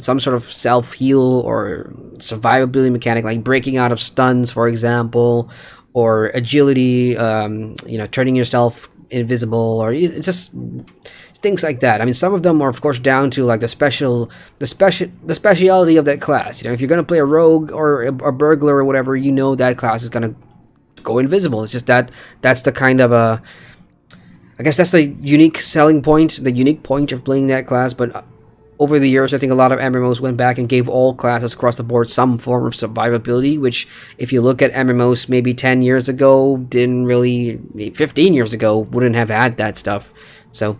some sort of self-heal or survivability mechanic, like breaking out of stuns, for example, or agility, you know, turning yourself invisible, or it's just things like that. I mean, some of them are of course down to like the speciality of that class. You know, if you're going to play a rogue or a burglar or whatever, you know that class is going to go invisible. It's just that's the kind of I guess that's the unique selling point, the unique point of playing that class. But over the years, I think a lot of MMOs went back and gave all classes across the board some form of survivability, which if you look at MMOs maybe 10 years ago, didn't really, 15 years ago, wouldn't have had that stuff. So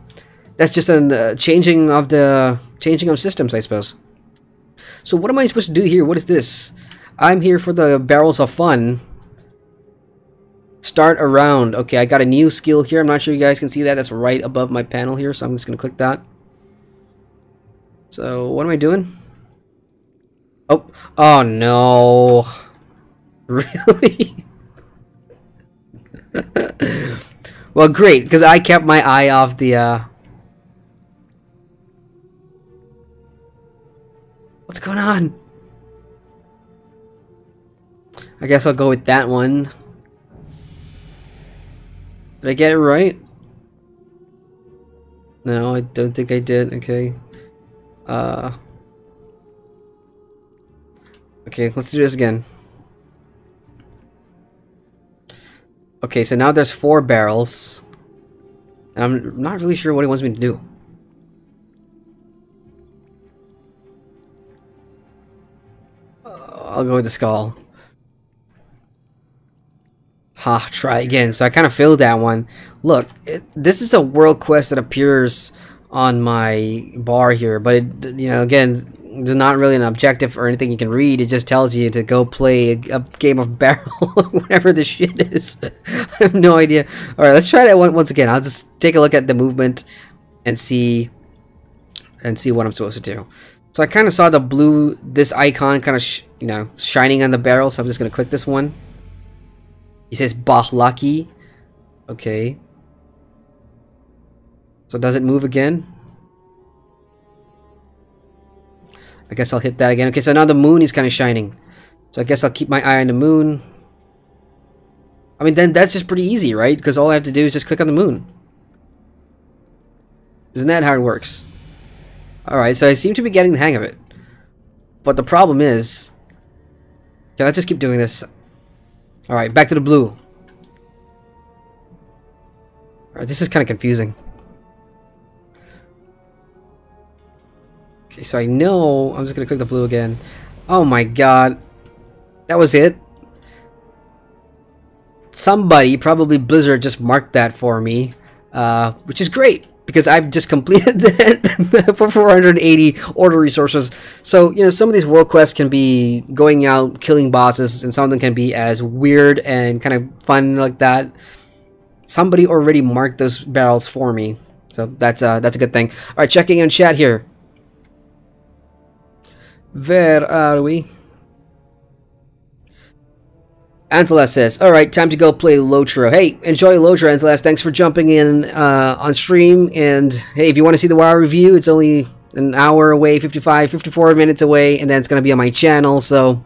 That's just a changing of systems, I suppose. So what am I supposed to do here? What is this? I'm here for the barrels of fun. Start a round. Okay, I got a new skill here. I'm not sure you guys can see that. That's right above my panel here, so I'm just gonna click that. So what am I doing? Oh no. Really? Well, great, because I kept my eye off the What's going on? I guess I'll go with that one. Did I get it right? No, I don't think I did. Okay. Okay, let's do this again. Okay, so now there's 4 barrels. And I'm not really sure what he wants me to do. I'll go with the skull. Ha, try again. So I kind of failed that one. Look, this is a world quest that appears on my bar here, but it, you know, again, there's not really an objective or anything you can read. It just tells you to go play a game of barrel, whatever the shit is. I have no idea. All right, let's try that once again. I'll just take a look at the movement and see what I'm supposed to do. So I kind of saw the blue, this icon kind of, you know, shining on the barrel. So I'm just gonna click this one. He says Bahlaki. Okay. So does it move again? I guess I'll hit that again. Okay, so now the moon is kind of shining. So I guess I'll keep my eye on the moon. I mean, then that's just pretty easy, right? Because all I have to do is just click on the moon. Isn't that how it works? Alright, so I seem to be getting the hang of it. But the problem is... Okay, let's just keep doing this. Alright, back to the blue. Alright, this is kind of confusing. Okay, so I know... I'm just going to click the blue again. Oh my god. That was it? Somebody, probably Blizzard, just marked that for me. Which is great, because I've just completed that for 480 order resources. So, you know, some of these world quests can be going out, killing bosses, and some of them can be as weird and kind of fun like that. Somebody already marked those barrels for me. So that's a good thing. Alright, checking in chat here. Where are we? Anthelas says, alright, time to go play Lotro. Hey, enjoy Lotro, Anthelas. Thanks for jumping in on stream. And hey, if you want to see the WoW review, it's only an hour away, 54 minutes away, and then it's going to be on my channel. So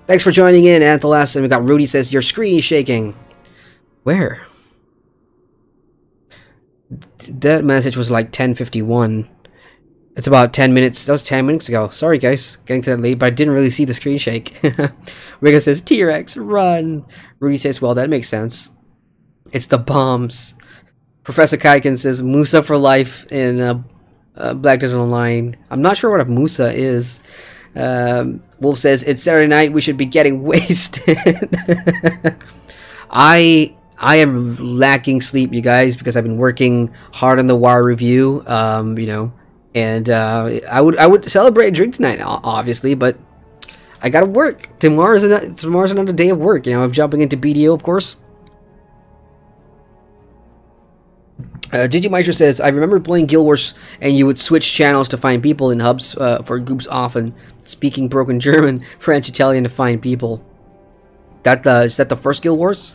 thanks for joining in, Anthelas. And we got Rudy says, your screen is shaking. Where? That message was like 10:51. It's about 10 minutes. That was 10 minutes ago. Sorry, guys. Getting to that late, but I didn't really see the screen shake. Riga says, T-Rex, run. Rudy says, well, that makes sense. It's the bombs. Professor Kaiken says, Musa for life in Black Desert Online. I'm not sure what a Musa is. Wolf says, it's Saturday night. We should be getting wasted. I am lacking sleep, you guys, because I've been working hard on the WoW review. You know. And I would celebrate a drink tonight, obviously, but I gotta work. Tomorrow's another day of work. You know, I'm jumping into BDO, of course. ggmyster says, I remember playing Guild Wars, and you would switch channels to find people in hubs for groups often, speaking broken German, French, Italian to find people. Is that the first Guild Wars?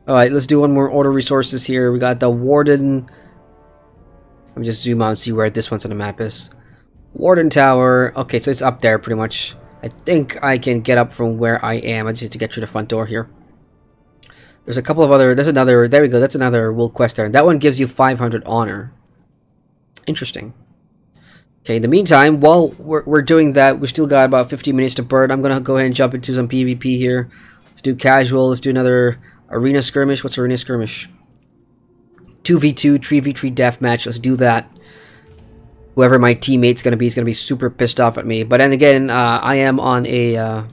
All right, let's do one more order resources here. We got the Warden. Let me just zoom out and see where this one's on the map is. Warden Tower. Okay, so it's up there pretty much. I think I can get up from where I am. I just need to get through the front door here. There's a couple of other... There's another... There we go. That's another world quest there. That one gives you 500 honor. Interesting. Okay, in the meantime, while we're doing that, we still got about 15 minutes to burn. I'm going to go ahead and jump into some PvP here. Let's do casual. Let's do another arena skirmish. What's arena skirmish? 2v2, 3v3 deathmatch. Let's do that. Whoever my teammate's gonna be is gonna be super pissed off at me. But then again, I am on a.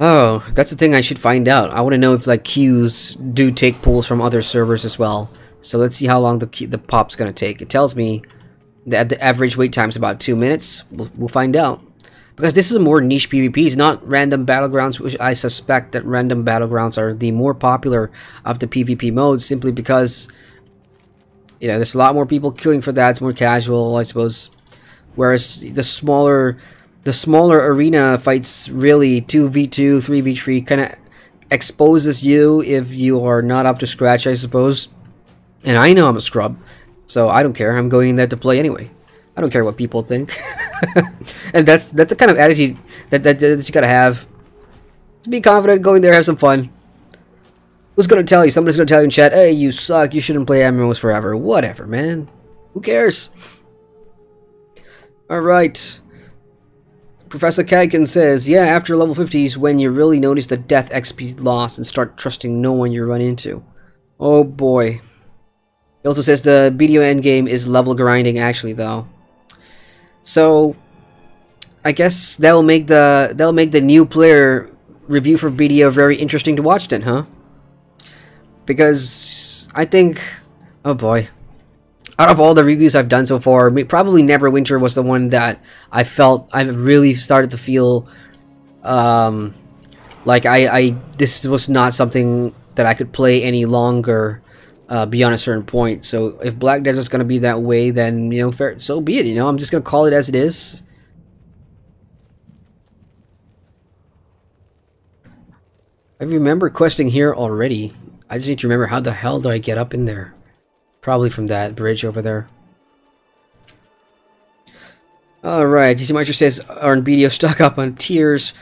Oh, that's the thing I should find out. I want to know if like queues do take pulls from other servers as well. So let's see how long the pop's gonna take. It tells me that the average wait time is about 2 minutes. We'll find out. Because this is a more niche PvP, it's not random battlegrounds, which I suspect that random battlegrounds are the more popular of the PvP modes, simply because, you know, there's a lot more people queuing for that. It's more casual, I suppose. Whereas the smaller arena fights, really 2v2, 3v3, kind of exposes you if you are not up to scratch, I suppose. And I know I'm a scrub, so I don't care. I'm going in there to play anyway. I don't care what people think. And that's the kind of attitude that you gotta have. Just be confident, go in there, have some fun. Who's gonna tell you? Somebody's gonna tell you in chat, hey, you suck, you shouldn't play MMOs forever. Whatever, man. Who cares? Alright. Professor Kaiken says, yeah, after level 50 is when you really notice the death XP loss and start trusting no one you run into. Oh boy. He also says the BDO endgame is level grinding actually though. So I guess that'll make the new player review for BDO very interesting to watch then, huh? Because I think, oh boy, out of all the reviews I've done so far, probably Neverwinter was the one that I felt I've really started to feel like this was not something that I could play any longer beyond a certain point. So if Black Desert's gonna be that way, then, you know, fair, so be it. You know, I'm just gonna call it as it is. I remember questing here already. I just need to remember how the hell do I get up in there. Probably from that bridge over there. Alright, ggmyster says, aren't BDO stuck up on tiers?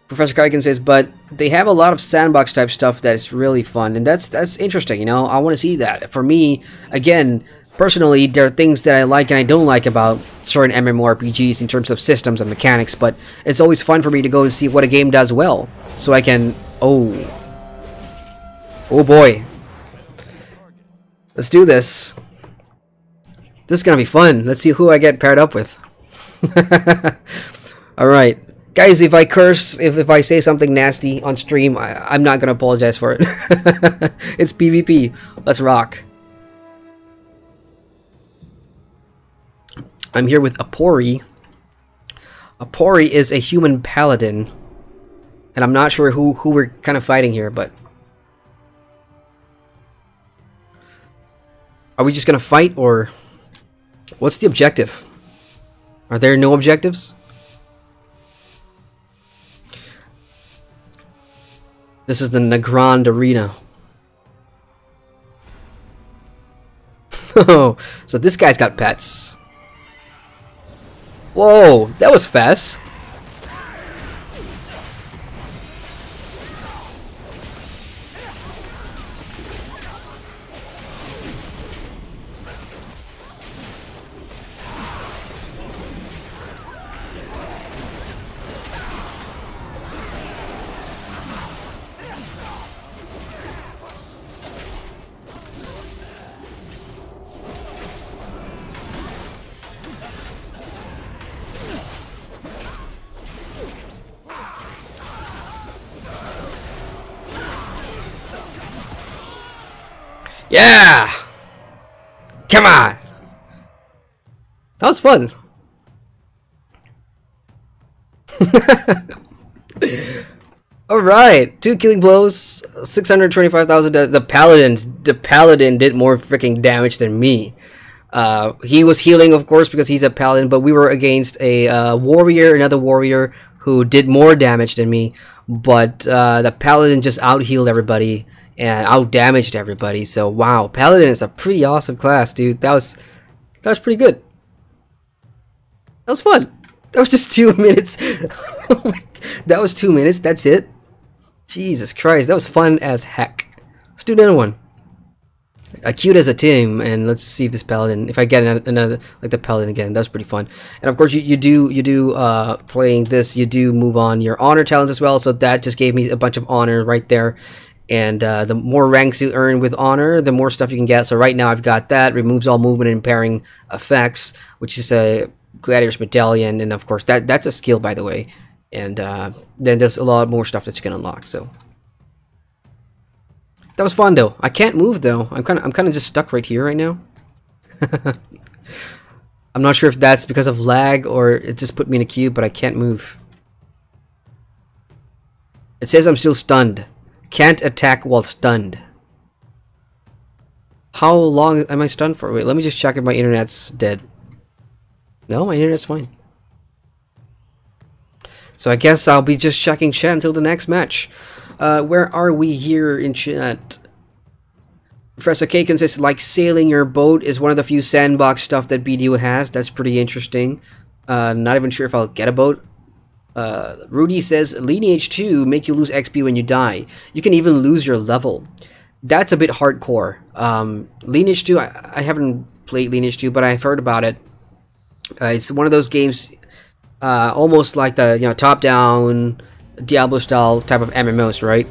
Professor Kaiken says, but they have a lot of sandbox type stuff that is really fun, and that's interesting, you know. I want to see that. For me, again, personally, there are things that I like and I don't like about certain MMORPGs in terms of systems and mechanics, but it's always fun for me to go and see what a game does well, so I can... Oh boy. Let's do this. This is gonna be fun. Let's see who I get paired up with. Alright. Guys, if I curse, if I say something nasty on stream, I'm not gonna apologize for it. It's PvP. Let's rock. I'm here with Apori. Apori is a human paladin. And I'm not sure who we're kind of fighting here, but... Are we just gonna fight, or... What's the objective? Are there no objectives? This is the Nagrand Arena. Oh, so this guy's got pets. Whoa, that was fast. Yeah! Come on! That was fun. Alright, 2 killing blows, 625,000. The paladin did more freaking damage than me. He was healing, of course, because he's a paladin, but we were against a warrior, another warrior, who did more damage than me. But the paladin just out-healed everybody and out-damaged everybody. So wow, paladin is a pretty awesome class, dude. That was pretty good. That was fun. That was just 2 minutes. That was 2 minutes. That's it. Jesus Christ, that was fun as heck. Let's do another one. Cute as a team, and let's see if this paladin, if I get another like the paladin again. That was pretty fun. And of course, you do playing this, you do move on your honor talents as well. So that just gave me a bunch of honor right there. And the more ranks you earn with honor, the more stuff you can get. So right now I've got that, removes all movement and impairing effects, which is a gladiator's medallion, and of course that's a skill, by the way. And then there's a lot more stuff that you can unlock. So That was fun though. I can't move though. I'm kind of just stuck right here right now. I'm not sure if that's because of lag or it just put me in a queue, but I can't move. It says I'm still stunned. Can't attack while stunned. How long am I stunned for? Wait, let me just check if my internet's dead. No, my internet's fine. So I guess I'll be just checking chat until the next match. Where are we here in chat? Professor Kaken says, like sailing your boat is one of the few sandbox stuff that BDO has. That's pretty interesting. Not even sure if I'll get a boat. Rudy says, Lineage 2 make you lose XP when you die. You can even lose your level. That's a bit hardcore. Lineage 2, I haven't played Lineage 2, but I've heard about it. It's one of those games, almost like the top-down Diablo-style type of MMOs, right?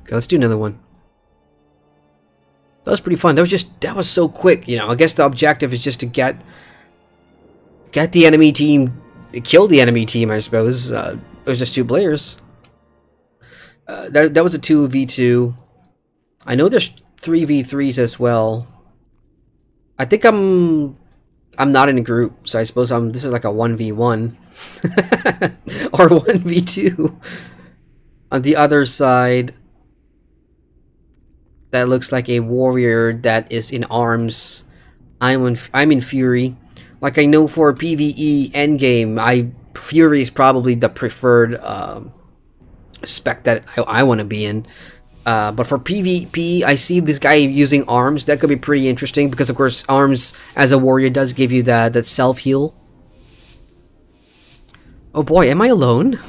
Okay, let's do another one. That was pretty fun. That was so quick. I guess the objective is just to get the enemy team, kill the enemy team. I suppose it was just 2 players. That was a 2v2. I know there's 3v3s as well. I think I'm not in a group, so I suppose this is like a 1v1 or 1v2. On the other side, that looks like a warrior that is in arms. I'm in Fury. Like I know for PvE endgame, Fury is probably the preferred spec that I want to be in. But for PvP, I see this guy using arms. That could be pretty interesting because, of course, arms as a warrior does give you that self-heal. Oh boy, am I alone?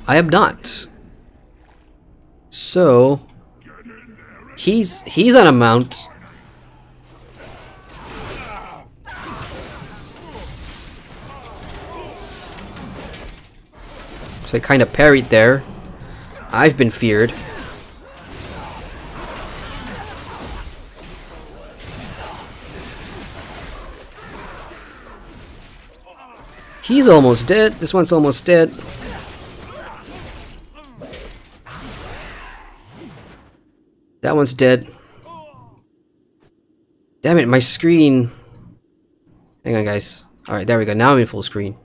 I am not. So he's on a mount. So I kind of parried there. I've been feared. He's almost dead. This one's almost dead. That one's dead. Damn it, my screen. Hang on, guys. Alright, there we go. Now I'm in full screen.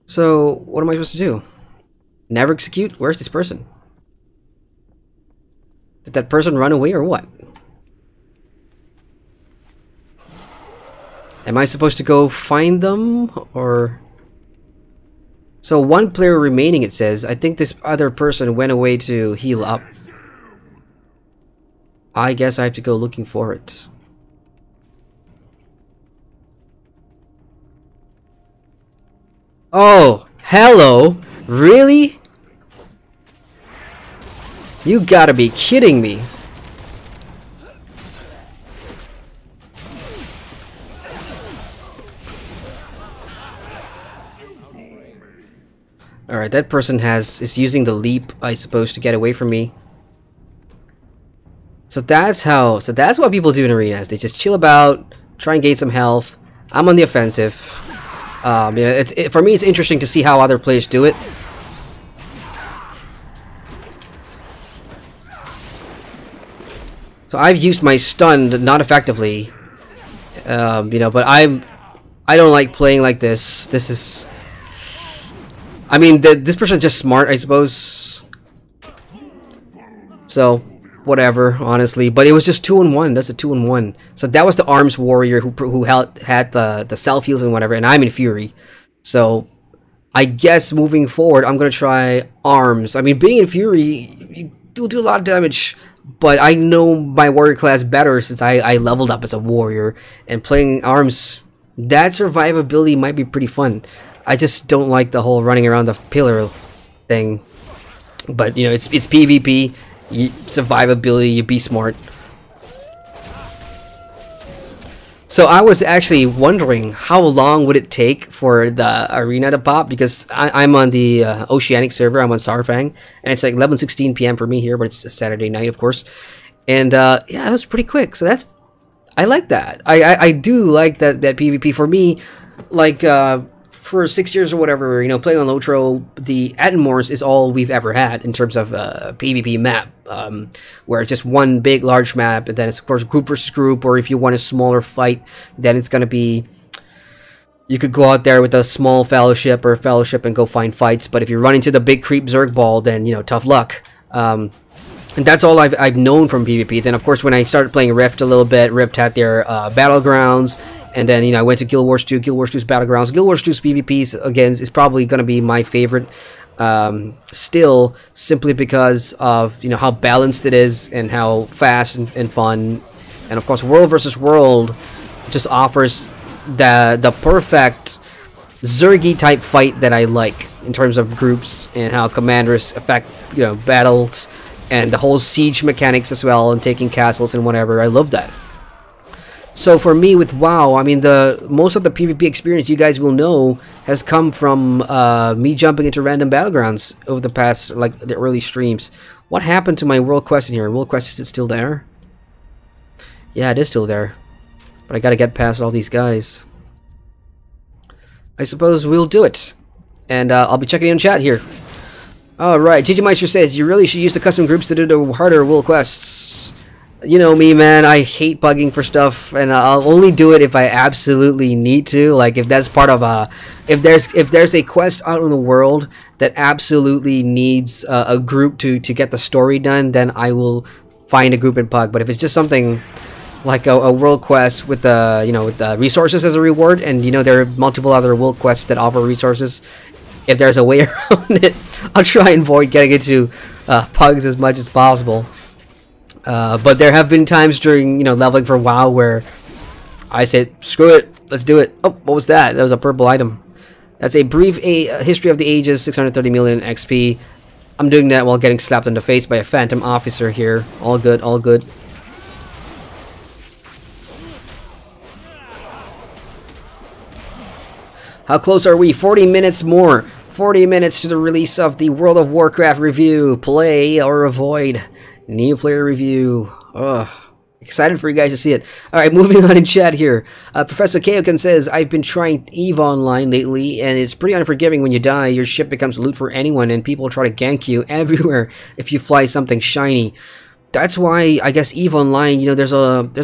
So, what am I supposed to do? Never execute? Where's this person? Did that person run away or what? Am I supposed to go find them, or... So 1 player remaining, it says. I think this other person went away to heal up. I guess I have to go looking for it. Oh, hello? Really? You gotta be kidding me. Alright, that person is using the leap, I suppose, to get away from me. So that's what people do in arenas. They just chill about, try and gain some health. I'm on the offensive. For me, it's interesting to see how other players do it. So I've used my stun not effectively, but I don't like playing like this. This is, this person's just smart, I suppose. So whatever, honestly. But it was just 2-on-1. That's a 2-on-1. So that was the arms warrior who had the self heals and whatever, and I'm in Fury. So I guess moving forward, I'm gonna try arms. Being in Fury, you do a lot of damage. But I know my warrior class better since I leveled up as a warrior, and playing arms, that survivability might be pretty fun. I just don't like the whole running around the pillar thing. But it's PvP, survivability, you be smart. So I was actually wondering how long would it take for the arena to pop, because I'm on the Oceanic server. I'm on Sarfang, and it's like 11:16 p.m. for me here, but it's a Saturday night, of course. And yeah, that was pretty quick. So I like that. I do like that PvP. For me, like for 6 years or whatever, you know, playing on Lotro, the Atmores is all we've ever had in terms of PvP map, where it's just one big large map, and then it's of course group versus group, or if you want a smaller fight, then it's gonna be, you could go out there with a small fellowship or fellowship and go find fights. But if you run into the big creep Zerg ball, then, you know, tough luck. And that's all I've known from PvP. Then of course when I started playing Rift a little bit, Rift had their battlegrounds, and then, you know, I went to Guild Wars 2, Guild Wars 2's battlegrounds. Guild Wars 2's PvPs again is probably going to be my favorite still, simply because of, you know, how balanced it is and how fast and fun. And of course World versus World just offers the perfect Zergy type fight that I like in terms of groups and how commanders affect, you know, battles, and the whole siege mechanics as well, and taking castles and whatever. I love that. So for me with WoW, I mean, most of the PvP experience you guys will know has come from me jumping into random battlegrounds over the past, like, the early streams. What happened to my world quest in here? World quest, is it still there? Yeah, it is still there. But I gotta get past all these guys. I suppose we'll do it. And I'll be checking in chat here. Alright, ggmyster says, you really should use the custom groups to do the harder world quests. You know me, man, I hate bugging for stuff, and I'll only do it if I absolutely need to. Like, if that's part of a, if there's a quest out in the world that absolutely needs a group to get the story done, then I will find a group and bug. But if it's just something like a world quest with the, you know, with the resources as a reward, and, you know, there are multiple other world quests that offer resources, if there's a way around it, I'll try and avoid getting into pugs as much as possible. But there have been times during, you know, leveling for WoW where I said, screw it, let's do it. Oh, what was that? That was a purple item. That's a brief history of the ages, 630 million XP. I'm doing that while getting slapped in the face by a phantom officer here. All good, all good. How close are we? 40 minutes more. 40 minutes to the release of the World of Warcraft review. Play or avoid. New player review. Ugh. Excited for you guys to see it. Alright, moving on in chat here. Professor Kaoken says, I've been trying EVE Online lately, and it's pretty unforgiving when you die. Your ship becomes loot for anyone, and people try to gank you everywhere if you fly something shiny. That's why, I guess, EVE Online, you know, there's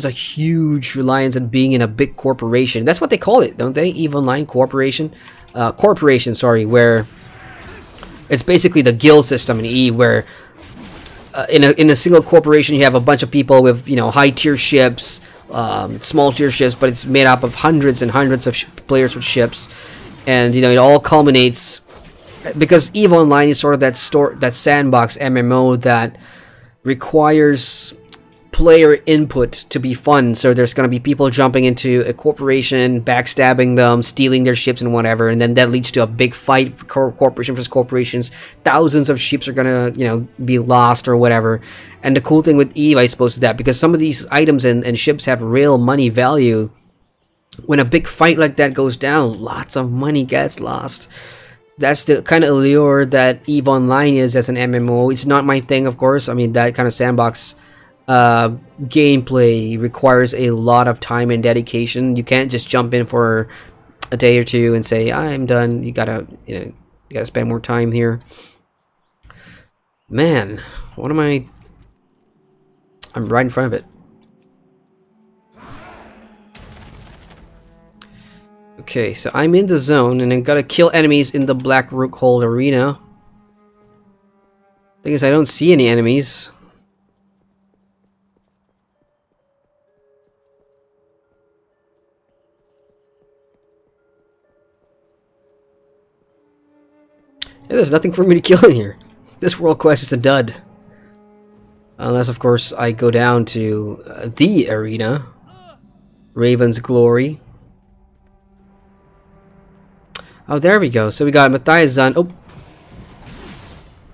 a huge reliance on being in a big corporation. That's what they call it, don't they? EVE Online Corporation? Corporation, sorry, where it's basically the guild system in EVE, where in a single corporation you have a bunch of people with, you know, high tier ships, small tier ships, but it's made up of hundreds and hundreds of players with ships, and, you know, it all culminates because EVE Online is sort of that sandbox MMO that requires player input to be fun. So there's going to be people jumping into a corporation, backstabbing them, stealing their ships and whatever, and then that leads to a big fight for corporation versus corporations. Thousands of ships are going to, you know, be lost or whatever. And the cool thing with EVE, I suppose, is that because some of these items and ships have real money value, when a big fight like that goes down, lots of money gets lost. That's the kind of allure that EVE Online is as an MMO. It's not my thing, of course. I mean, that kind of sandbox gameplay requires a lot of time and dedication. You can't just jump in for a day or two and say, I'm done. You gotta, you know, you gotta spend more time here. Man, what am I? I'm right in front of it. Okay, so I'm in the zone, and I've got to kill enemies in the Black Rookhold arena. Thing is, I don't see any enemies. Yeah, there's nothing for me to kill in here. This world quest is a dud. Unless, of course, I go down to the arena. Raven's Glory. Oh, there we go. So we got Matthias Zahn. Oh.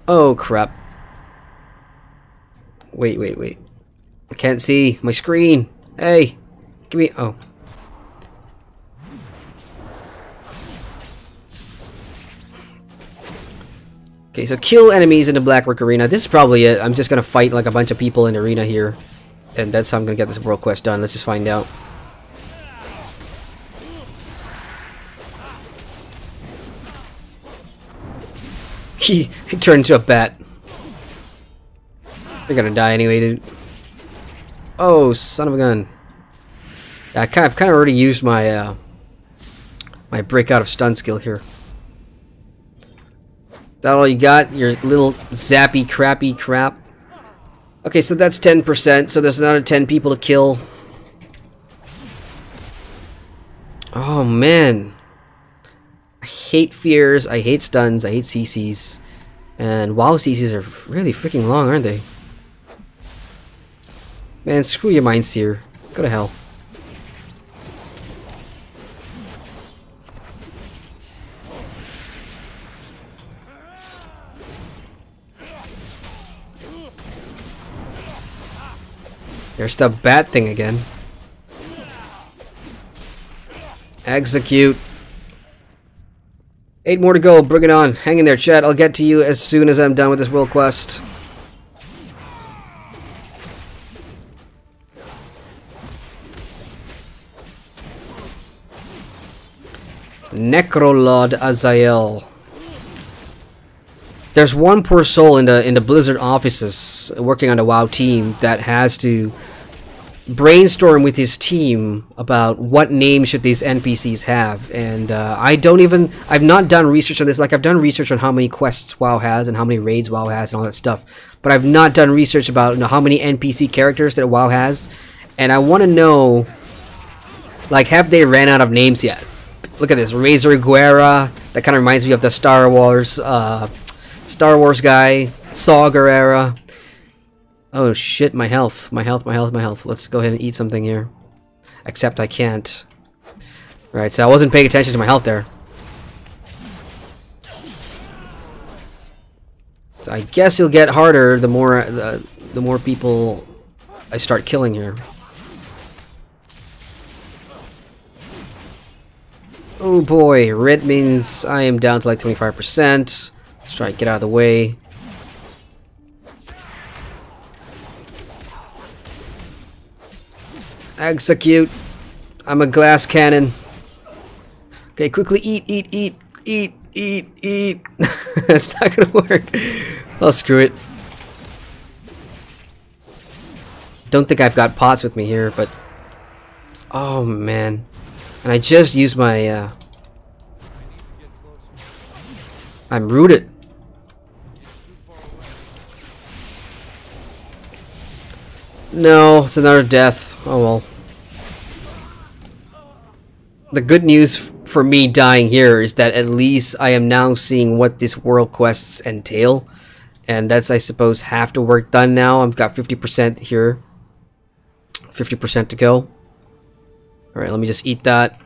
Oh, crap. Wait. I can't see my screen. Hey. Give me... Oh. Okay, so kill enemies in the Blackrock Arena. This is probably it. I'm just gonna fight like a bunch of people in the arena here. And that's how I'm gonna get this world quest done. Let's just find out. He turned into a bat. They're gonna die anyway, dude. Oh, son of a gun. Yeah, I've kind of already used my my breakout of stun skill here. Is that all you got? Your little zappy crappy crap? Okay, so that's 10%, so there's another 10 people to kill. Oh, man. I hate fears, I hate stuns, I hate CCs. And WoW CCs are really freaking long, aren't they? Man, screw your mind, Seer. Go to hell. There's the bat thing again. Execute. 8 more to go. Bring it on. Hang in there, chat. I'll get to you as soon as I'm done with this world quest. Necrolord Azael. There's one poor soul in the Blizzard offices working on the WoW team that has to brainstorm with his team about what name should these NPCs have, and I've not done research on this. Like, I've done research on how many quests WoW has and how many raids WoW has and all that stuff, but I've not done research about, you know, how many NPC characters that WoW has, and I want to know, like, have they ran out of names yet? Look at this, Razor Guerra. That kind of reminds me of the Star Wars guy, Saw Gerrera. Oh shit, my health. Let's go ahead and eat something here. Except I can't. Right, so I wasn't paying attention to my health there. So I guess it'll get harder the more people I start killing here. Oh boy, red means I am down to like 25%. Let's try to get out of the way. Execute. I'm a glass cannon. Okay, quickly eat. It's not gonna work. Oh, screw it. Don't think I've got pots with me here, but... Oh, man. And I just used my... I'm rooted. No, it's another death. Oh well. The good news for me dying here is that at least I am now seeing what these world quests entail. And that's, I suppose, half the work done now. I've got 50% here. 50% to go. Alright, let me just eat that.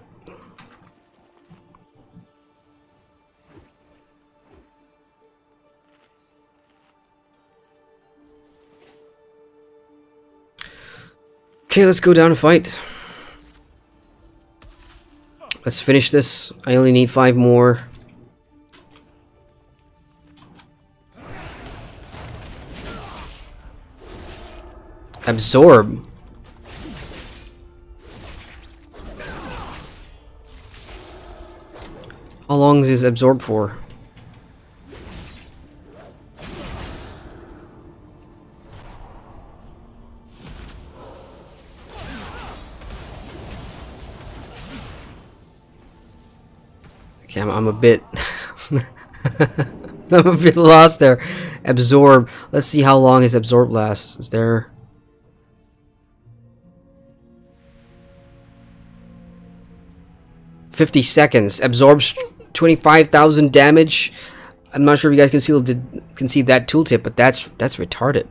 Okay, let's go down and fight. Let's finish this. I only need 5 more. Absorb. How long is this absorb for? Okay, I'm a bit I'm a bit lost there. Absorb. Let's see how long his absorb lasts. Is there 50 seconds. Absorbs 25,000 damage. I'm not sure if you guys can see that tooltip, but that's retarded.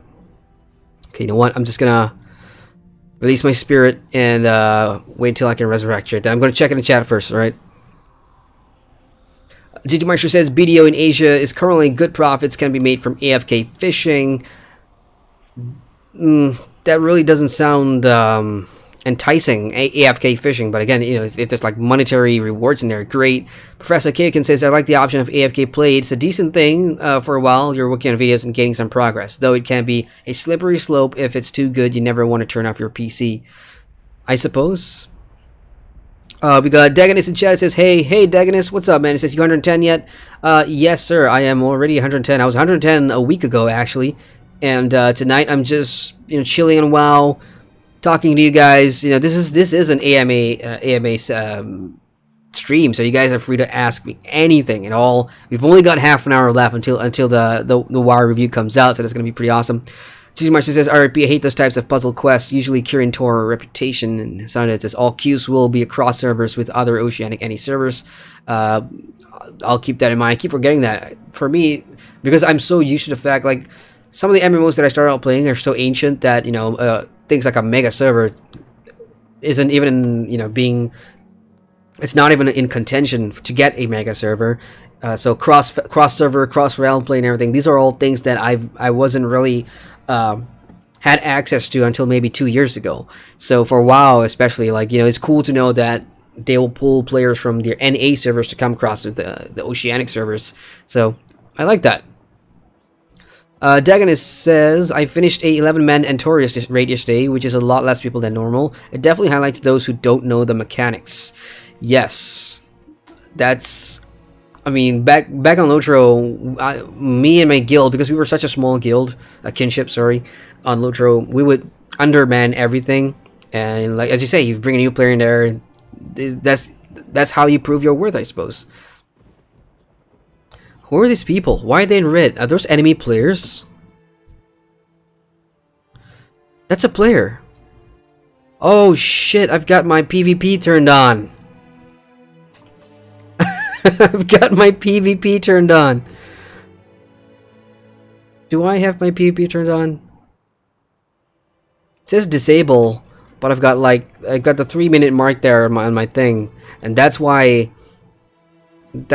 Okay, you know what? I'm just gonna release my spirit and wait until I can resurrect you. Then I'm gonna check in the chat first, alright? ggmyster says BDO in Asia is currently good profits can be made from AFK fishing. That really doesn't sound enticing, AFK fishing, but again, you know, if there's like monetary rewards in there, great. Professor Kaken says, I like the option of AFK play. It's a decent thing for a while you're working on videos and gaining some progress, though it can be a slippery slope. If it's too good, you never want to turn off your PC, I suppose. We got Dagonis in chat. It says, hey Dagonis, what's up, man? It says, you 110 yet? Yes, sir. I am already 110. I was 110 a week ago, actually. And tonight I'm just chilling on WoW, talking to you guys. This is an AMA stream, so you guys are free to ask me anything at all. We've only got half an hour left until the WoW review comes out, so that's gonna be pretty awesome. ggmyster says, RP, I hate those types of puzzle quests, usually curing Tor reputation. And Sonnet says, all queues will be across servers with other Oceanic any servers. I'll keep that in mind. I keep forgetting that. For me, because I'm so used to the fact, like, some of the MMOs that I started out playing are so ancient that, things like a mega server isn't even, being... It's not even in contention to get a mega server. So cross server, cross realm play and everything. These are all things that I wasn't really had access to until maybe 2 years ago. So for WoW especially, like, it's cool to know that they will pull players from their NA servers to come across the Oceanic servers. So I like that. Dagonis says, I finished a 11-man Antorius raid yesterday, which is a lot less people than normal. It definitely highlights those who don't know the mechanics. Yes, that's... I mean, back on Lotro, me and my guild, because we were such a small guild, a kinship, sorry, on Lotro, we would underman everything. And like as you say, you bring a new player in there. That's how you prove your worth, I suppose. Who are these people? Why are they in red? Are those enemy players? That's a player. Oh shit, I've got my PvP turned on. I've got my PvP turned on. Do I have my PvP turned on? It says disable, but I've got the 3-minute mark there on my thing, and that's why when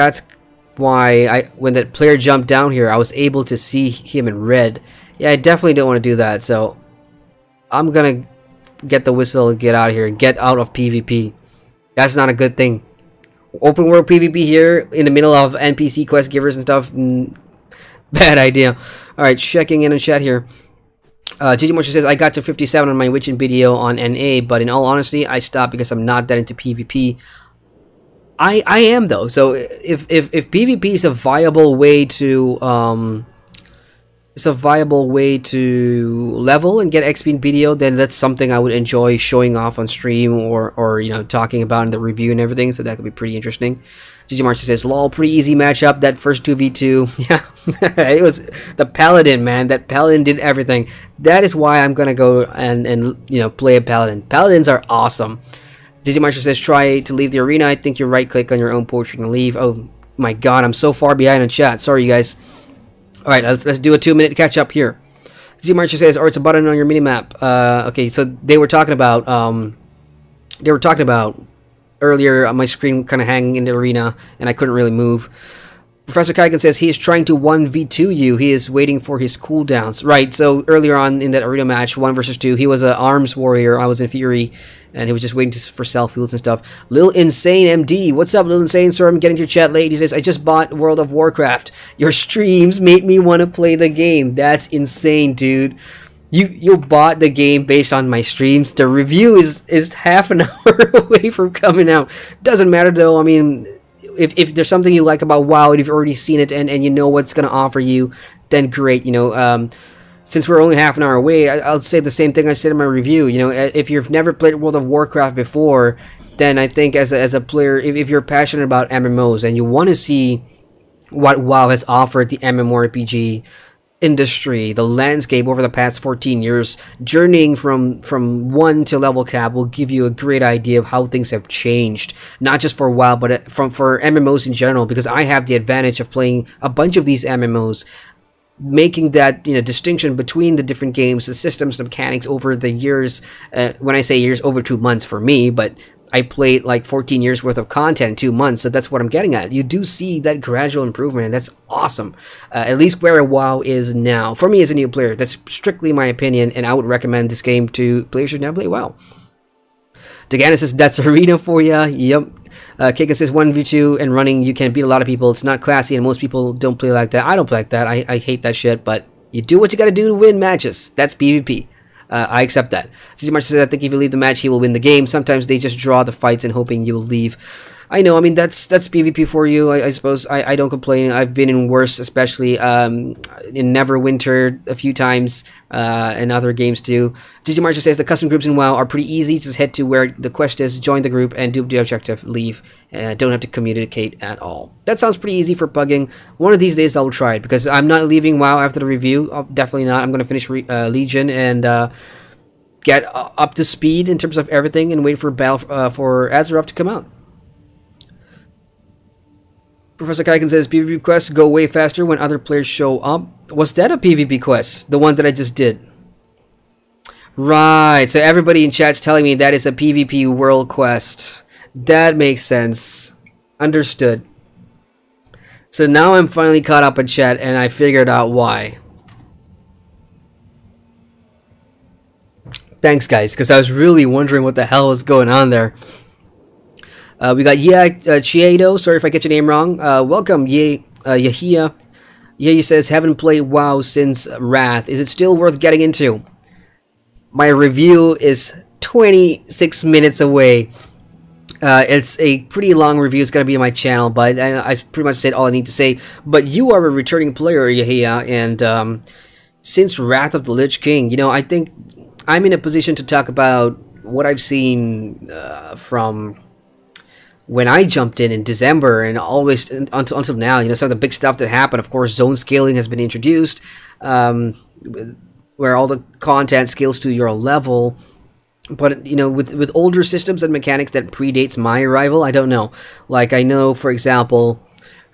that player jumped down here, I was able to see him in red. Yeah, I definitely don't want to do that, so I'm gonna get the whistle and get out of here and get out of PvP. That's not a good thing. Open world PvP here in the middle of NPC quest givers and stuff. Bad idea. Alright, checking in chat here. ggmyster says, I got to 57 on my Witchin video on NA, but in all honesty, I stopped because I'm not that into PvP. I am though. So if PvP is a viable way to level and get XP in video, then that's something I would enjoy showing off on stream or talking about in the review and everything. So that could be pretty interesting. ggmyster says, lol, pretty easy matchup, that first 2v2. Yeah, it was the Paladin, man. That Paladin did everything. That is why I'm gonna go and play a Paladin. Paladins are awesome. ggmyster says, try to leave the arena. I think you right click on your own portrait and leave. Oh my god, I'm so far behind in chat. Sorry, you guys. Alright, let's do a 2-minute catch up here. ggmyster says, or it's a button on your minimap. Okay, so they were talking about earlier, my screen kind of hanging in the arena and I couldn't really move. Professor Kaiken says he is trying to 1v2 you. He is waiting for his cooldowns. Right, so earlier on in that arena match, 1 versus 2, he was an arms warrior. I was in Fury, and he was just waiting for self-heals and stuff. Lil Insane MD. What's up, Lil Insane? Sorry, I'm getting to your chat late. He says, I just bought World of Warcraft. Your streams made me want to play the game. That's insane, dude. You bought the game based on my streams. The review is half an hour away from coming out. Doesn't matter, though. I mean... If there's something you like about WoW and you've already seen it and you know what's going to offer you, then great. Since we're only half an hour away, I'll say the same thing I said in my review. If you've never played World of Warcraft before, then I think as a player, if you're passionate about MMOs and you want to see what WoW has offered the MMORPG industry, the landscape over the past 14 years, journeying from 1 to level cap will give you a great idea of how things have changed, not just for WoW, but for MMOs in general, because I have the advantage of playing a bunch of these MMOs, making that distinction between the different games, the systems, the mechanics over the years. When I say years, over 2 months for me, but I played like 14 years worth of content in 2 months, so that's what I'm getting at. You do see that gradual improvement, and that's awesome. At least where WoW is now. For me as a new player, that's strictly my opinion, and I would recommend this game to players who never play WoW. Dagana says, that's arena for ya. Yep. Kagan says, 1v2 and running, you can beat a lot of people. It's not classy, and most people don't play like that. I don't play like that. I hate that shit, but you do what you gotta do to win matches. That's PvP. I accept that. ggmyster says, I think if you leave the match, he will win the game. Sometimes they just draw the fights and hoping you will leave. I know, I mean, that's PvP for you, I suppose. I don't complain. I've been in worse, especially in Neverwinter a few times, and other games too. ggmyster says the custom groups in WoW are pretty easy. Just head to where the quest is, join the group, and do the objective, leave. Don't have to communicate at all. That sounds pretty easy for pugging. One of these days I'll try it, because I'm not leaving WoW after the review. Definitely not. I'm going to finish Legion and get up to speed in terms of everything and wait for for Azreck to come out. Professor Kaiken says PvP quests go way faster when other players show up. Was that a PvP quest? The one that I just did? Right, so everybody in chat's telling me that is a PvP world quest. That makes sense. Understood. So now I'm finally caught up in chat and I figured out why. Thanks guys, because I was really wondering what the hell was going on there. We got Chiedo, sorry if I get your name wrong. Welcome, Yahia. Yahia says, haven't played WoW since Wrath. Is it still worth getting into? My review is 26 minutes away. It's a pretty long review. It's going to be on my channel, but I've pretty much said all I need to say. But you are a returning player, Yahia, and since Wrath of the Lich King, you know, I think I'm in a position to talk about what I've seen from when I jumped in December and always until now. You know, some of the big stuff that happened. Of course, zone scaling has been introduced, where all the content scales to your level. But you know, with older systems and mechanics that predates my arrival, I don't know. Like I know, for example,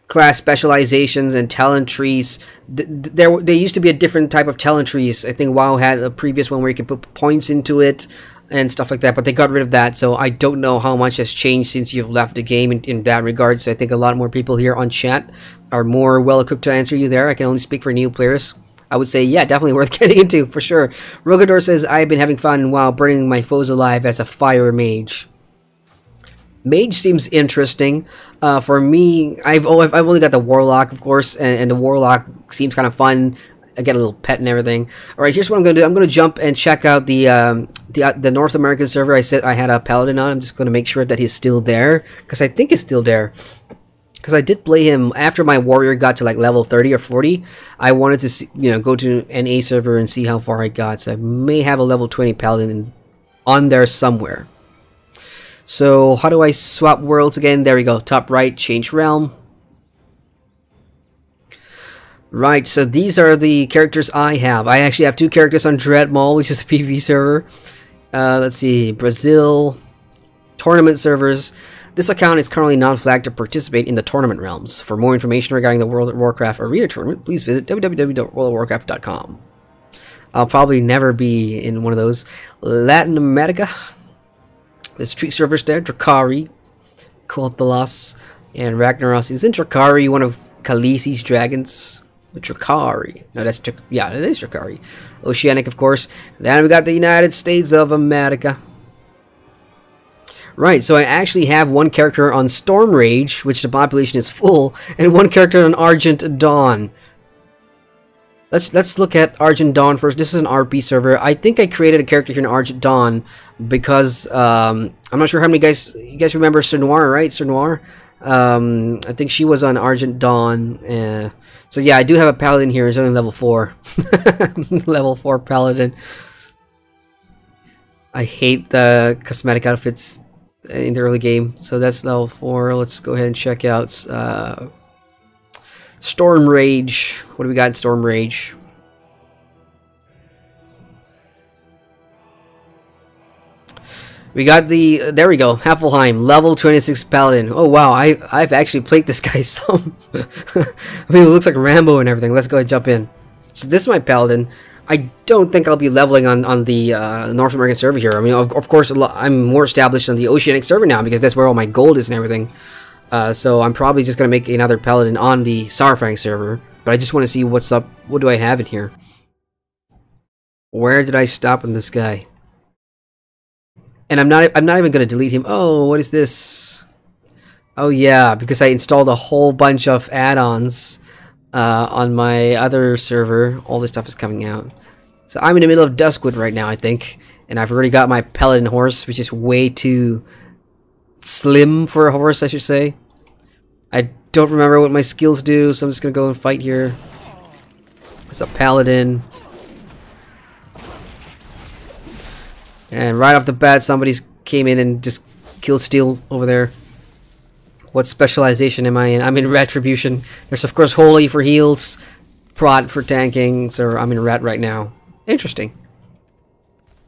class specializations and talent trees. There used to be a different type of talent trees. I think WoW had a previous one where you could put points into it and stuff like that, but they got rid of that, so I don't know how much has changed since you've left the game in that regard. So I think a lot more people here on chat are more well equipped to answer you there. I can only speak for new players. I would say, yeah, definitely worth getting into, for sure. Rogador says, I've been having fun while burning my foes alive as a fire mage. Mage seems interesting. For me, I've only got the Warlock, of course, and the Warlock seems kind of fun. I get a little pet and everything. All right, here's what I'm going to do. I'm going to jump and check out the North American server. I said I had a Paladin on. I'm just going to make sure that he's still there, because I think he's still there. Because I did play him after my warrior got to like level 30 or 40. I wanted to see, you know, go to an A server and see how far I got. So I may have a level 20 Paladin on there somewhere. So how do I swap worlds again? There we go. Top right, change realm. Right, so these are the characters I have. I actually have two characters on Dreadmaul, which is a PvP server. Let's see, Brazil, tournament servers. This account is currently non-flagged to participate in the tournament realms. For more information regarding the World of Warcraft Arena Tournament, please visit www.worldofwarcraft.com. I'll probably never be in one of those. Latin America. There's 3 servers there. Drakari, Kolthalos, and Ragnaros. Isn't Drakari one of Khaleesi's dragons? Drakari. No, that's yeah, it is Drakari. Oceanic, of course. Then we got the United States of America. Right, so I actually have one character on Storm Rage, which the population is full, and one character on Argent Dawn. Let's look at Argent Dawn first. This is an RP server. I think I created a character here in Argent Dawn because I'm not sure how many you guys remember Sir Noir, right? Sir Noir. I think she was on Argent Dawn. So yeah, I do have a Paladin here. It's only level 4. Level 4 Paladin. I hate the cosmetic outfits in the early game. So that's level 4. Let's go ahead and check out Storm Rage. What do we got in Storm Rage? We got there we go, Haffelheim, level 26 Paladin. Oh wow, I've actually played this guy some. I mean, it looks like Rambo and everything. Let's go ahead and jump in. So this is my Paladin. I don't think I'll be leveling on the North American server here. I mean, of course, I'm more established on the Oceanic server now because that's where all my gold is and everything. So I'm probably just going to make another Paladin on the Saurfang server. But I just want to see what's up. What do I have in here? Where did I stop in this guy? And I'm not even going to delete him. Oh, what is this? Oh yeah, because I installed a whole bunch of add-ons on my other server. All this stuff is coming out. So I'm in the middle of Duskwood right now, I think. And I've already got my Paladin horse, which is way too slim for a horse, I should say. I don't remember what my skills do, so I'm just gonna go and fight here. It's a Paladin. And right off the bat, somebody came in and just killed Steel over there. What specialization am I in? I'm in Retribution. There's of course Holy for heals, Prod for tanking, so I'm in Rat right now. Interesting.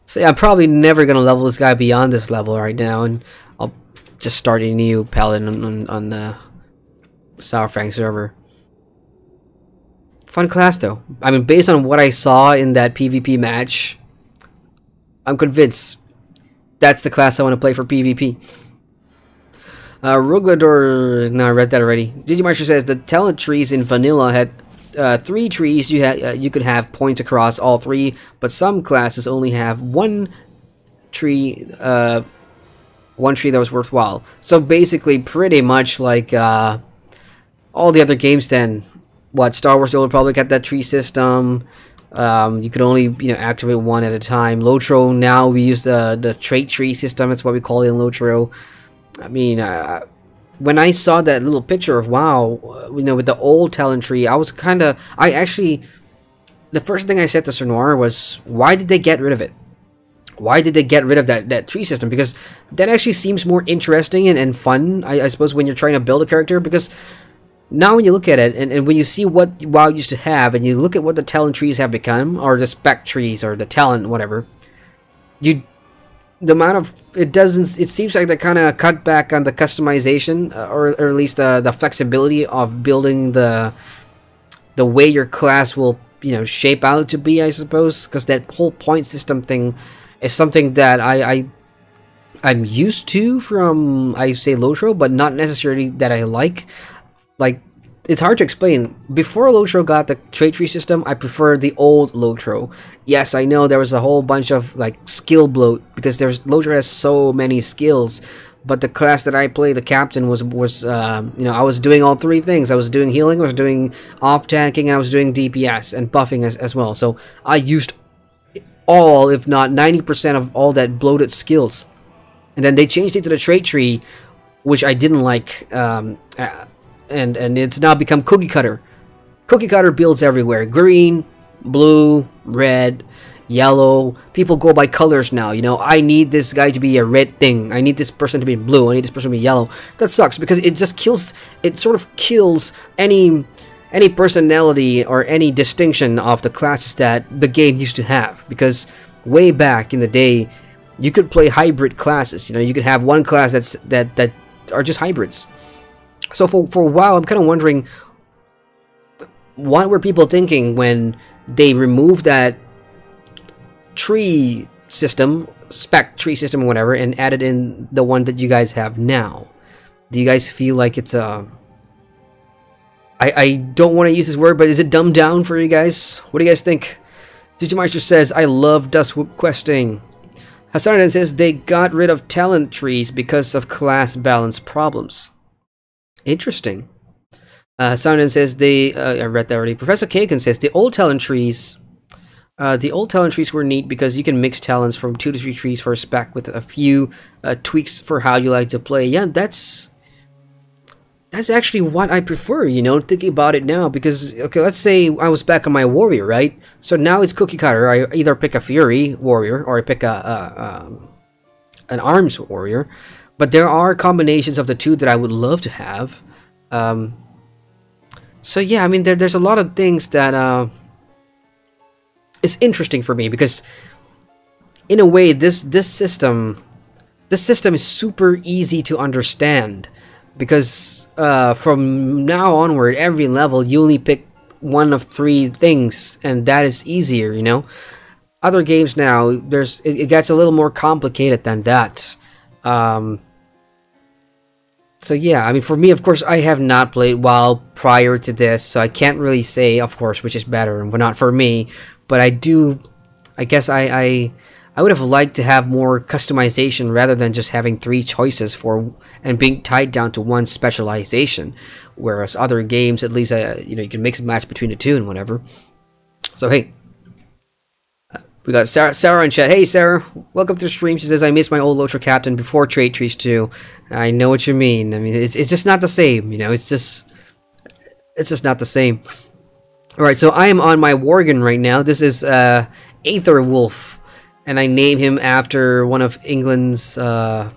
So yeah, I'm probably never gonna level this guy beyond this level right now, and I'll just start a new Paladin on the Sourfang server. Fun class though. I mean, based on what I saw in that PvP match, I'm convinced that's the class I want to play for PvP. Ruglador, no, I read that already. ggmyster says the talent trees in vanilla had 3 trees you could have points across all 3, but some classes only have one tree that was worthwhile. So basically, pretty much like all the other games. Then, what Star Wars: The Old Republic had that tree system. You could only activate one at a time. Lotro, now we use the trait tree system. That's what we call it in Lotro. I mean, when I saw that little picture of WoW, with the old talent tree, I actually, the first thing I said to Sir Noir was, why did they get rid of it? Why did they get rid of that tree system? Because that actually seems more interesting and fun, I suppose, when you're trying to build a character. Because now when you look at it, and when you see what WoW used to have, and you look at what the talent trees have become, or the spec trees, or the talent, whatever, the amount of it seems like they kind of cut back on the customization, or at least the flexibility of building the way your class will shape out to be, I suppose, because that whole point system thing is something that I'm used to from, I say, Lotro, but not necessarily that I like. Like, it's hard to explain. Before Lotro got the trait tree system, I preferred the old Lotro. Yes, I know there was a whole bunch of skill bloat, because Lotro has so many skills. But the class that I play, the captain, was I was doing all 3 things. I was doing healing, I was doing off tanking, and I was doing DPS and buffing as well. So I used all, if not 90% of all that bloated skills. And then they changed it to the trait tree, which I didn't like. And it's now become cookie cutter. Cookie cutter builds everywhere. Green, blue, red, yellow. People go by colors now. I need this guy to be a red thing. I need this person to be blue. I need this person to be yellow. That sucks, because it just kills. It sort of kills any personality or any distinction of the classes that the game used to have. Because way back in the day, you could play hybrid classes. You could have one class that are just hybrids. So for a while, I'm kind of wondering, what were people thinking when they removed that tree system, spec tree system or whatever, and added in the one that you guys have now? Do you guys feel like it's a... I don't want to use this word, but is it dumbed down for you guys? What do you guys think? ggmyster says, I love Duskwood questing. Hassan says, they got rid of talent trees because of class balance problems. Interesting. Soundin says I read that already. Professor Kagan says the old talent trees were neat because you can mix talents from 2 to 3 trees for a spec with a few tweaks for how you like to play. Yeah, that's actually what I prefer, thinking about it now, because okay, let's say I was back on my warrior, right? So now it's cookie cutter. I either pick a fury warrior or I pick an arms warrior. But there are combinations of the 2 that I would love to have. So yeah, I mean, there's a lot of things that is interesting for me, because in a way, this system is super easy to understand, because from now onward, every level you only pick one of 3 things, and that is easier. Other games now, it gets a little more complicated than that. So yeah, I mean, for me, of course, I have not played WoW prior to this, so I can't really say, of course, which is better and not for me. But I guess I would have liked to have more customization rather than just having 3 choices and being tied down to one specialization. Whereas other games, at least, you can mix and match between the 2 and whatever. So hey, We got Sarah in chat. Hey Sarah, welcome to the stream. She says, I miss my old Lotro captain before Trade Trees too. I know what you mean. I mean, it's just not the same, you know. It's just not the same. Alright, so I am on my Worgen right now. This is Aether Wolf, and I name him after one of England's damn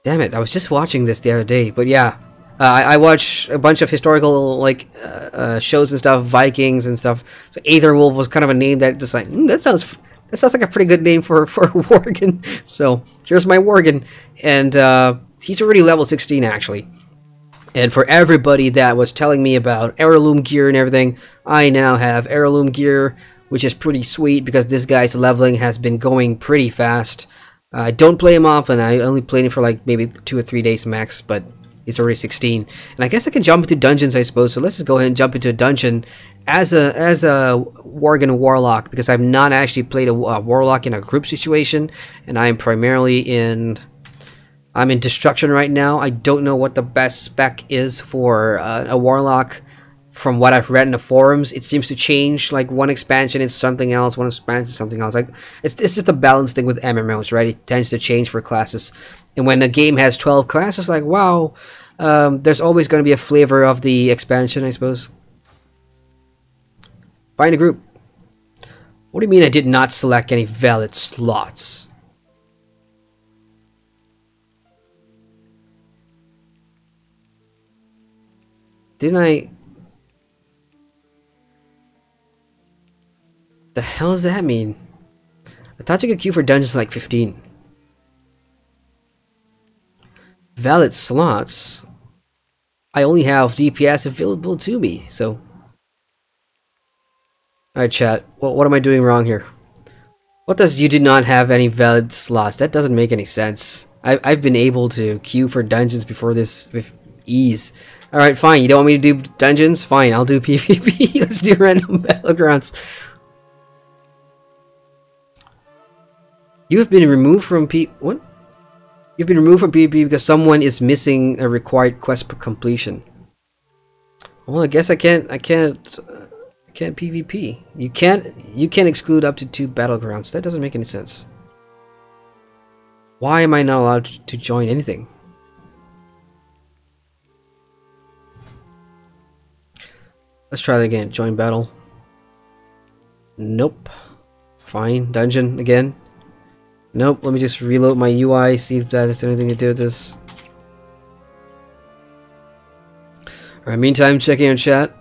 it, I was just watching this the other day, but yeah. I watch a bunch of historical like shows and stuff, Vikings and stuff. So Aetherwolf was kind of a name that just like that sounds like a pretty good name for a Worgen. So here's my Worgen, and he's already level 16 actually. And for everybody that was telling me about heirloom gear and everything, I now have heirloom gear, which is pretty sweet because this guy's leveling has been going pretty fast. I don't play him often. I only played him for like maybe 2 or 3 days max, but he's already 16, and I guess I can jump into dungeons, I suppose. So let's just go ahead and jump into a dungeon as a Worgen Warlock, because I've not actually played a Warlock in a group situation, and I'm primarily I'm in Destruction right now. I don't know what the best spec is for a Warlock. From what I've read in the forums, it seems to change. Like one expansion is something else, one expansion is something else. Like it's just a balance thing with MMOs, right? It tends to change for classes. And when a game has 12 classes, like wow, there's always going to be a flavor of the expansion, I suppose. Find a group. What do you mean I did not select any valid slots? Didn't I? The hell does that mean? I thought you could queue for dungeons like 15. Valid slots. I only have DPS available to me, so. Alright, chat. Well, what am I doing wrong here? What does you do not have any valid slots? That doesn't make any sense. I've been able to queue for dungeons before this with ease. Alright, fine. You don't want me to do dungeons? Fine, I'll do PvP. Let's do random battlegrounds. You have been removed from what? You've been removed from PvP because someone is missing a required quest completion. Well, I guess I can't PvP. You can't exclude up to 2 battlegrounds. That doesn't make any sense. Why am I not allowed to join anything? Let's try that again. Join battle. Nope. Fine. Dungeon again. Nope, let me just reload my UI, see if that has anything to do with this. Alright, meantime, checking in chat.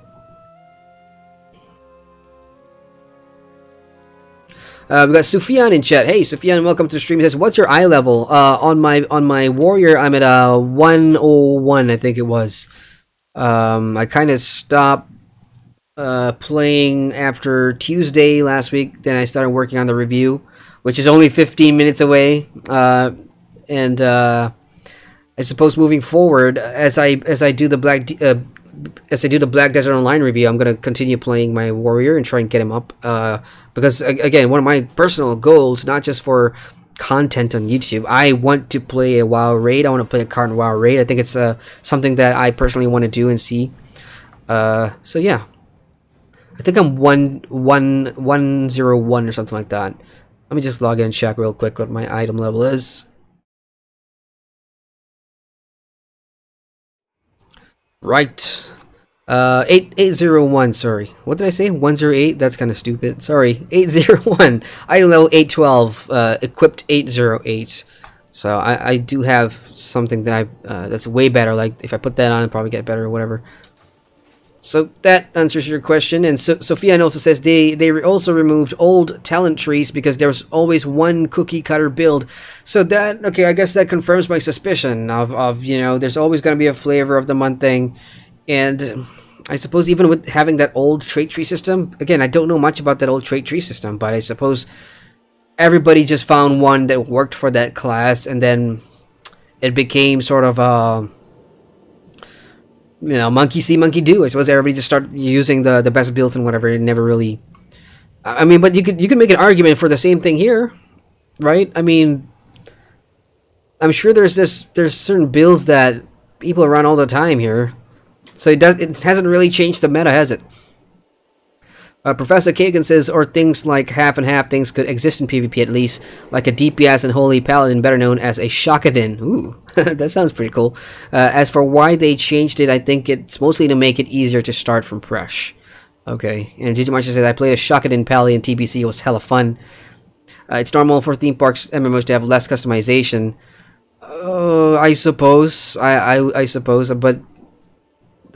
We got Sufyan in chat. Hey, Sufyan, welcome to the stream. He says, what's your eye level? On my warrior, I'm at 101, I think it was. I kind of stopped playing after Tuesday last week. Then I started working on the review, which is only 15 minutes away, and I suppose moving forward, as I do the Black Desert Online review, I'm gonna continue playing my warrior and try and get him up. Because again, one of my personal goals, not just for content on YouTube, I want to play a WoW raid. I want to play a current WoW raid. I think it's something that I personally want to do and see. So yeah, I think I'm 101 or something like that. Let me just log in and check real quick what my item level is. Right. 801, sorry. What did I say? 108? That's kind of stupid. Sorry. 801. Item level 812. Equipped 808. So I do have something that that's way better. Like if I put that on, it'd probably get better or whatever. So that answers your question. And so Sophia also says they also removed old talent trees because there was always one cookie cutter build. So that, okay, I guess that confirms my suspicion of you know, there's always going to be a flavor of the month thing. And I suppose even with having that old trait tree system, again, I don't know much about that old trait tree system, but I suppose everybody just found one that worked for that class, and then it became sort of you know, monkey see, monkey do. I suppose everybody just started using the best builds and whatever. It never really. I mean, but you could make an argument for the same thing here, right? I mean, I'm sure there's certain builds that people run all the time here, so it hasn't really changed the meta, has it? Professor Kagan says, or things like half and half things could exist in PvP at least, like a DPS and Holy Paladin, better known as a Shakadin. Ooh, that sounds pretty cool. As for why they changed it, I think it's mostly to make it easier to start from fresh. Okay, and ggmyster says, I played a Shakadin Pally in TBC, it was hella fun. It's normal for theme parks MMOs to have less customization. I suppose, I suppose, but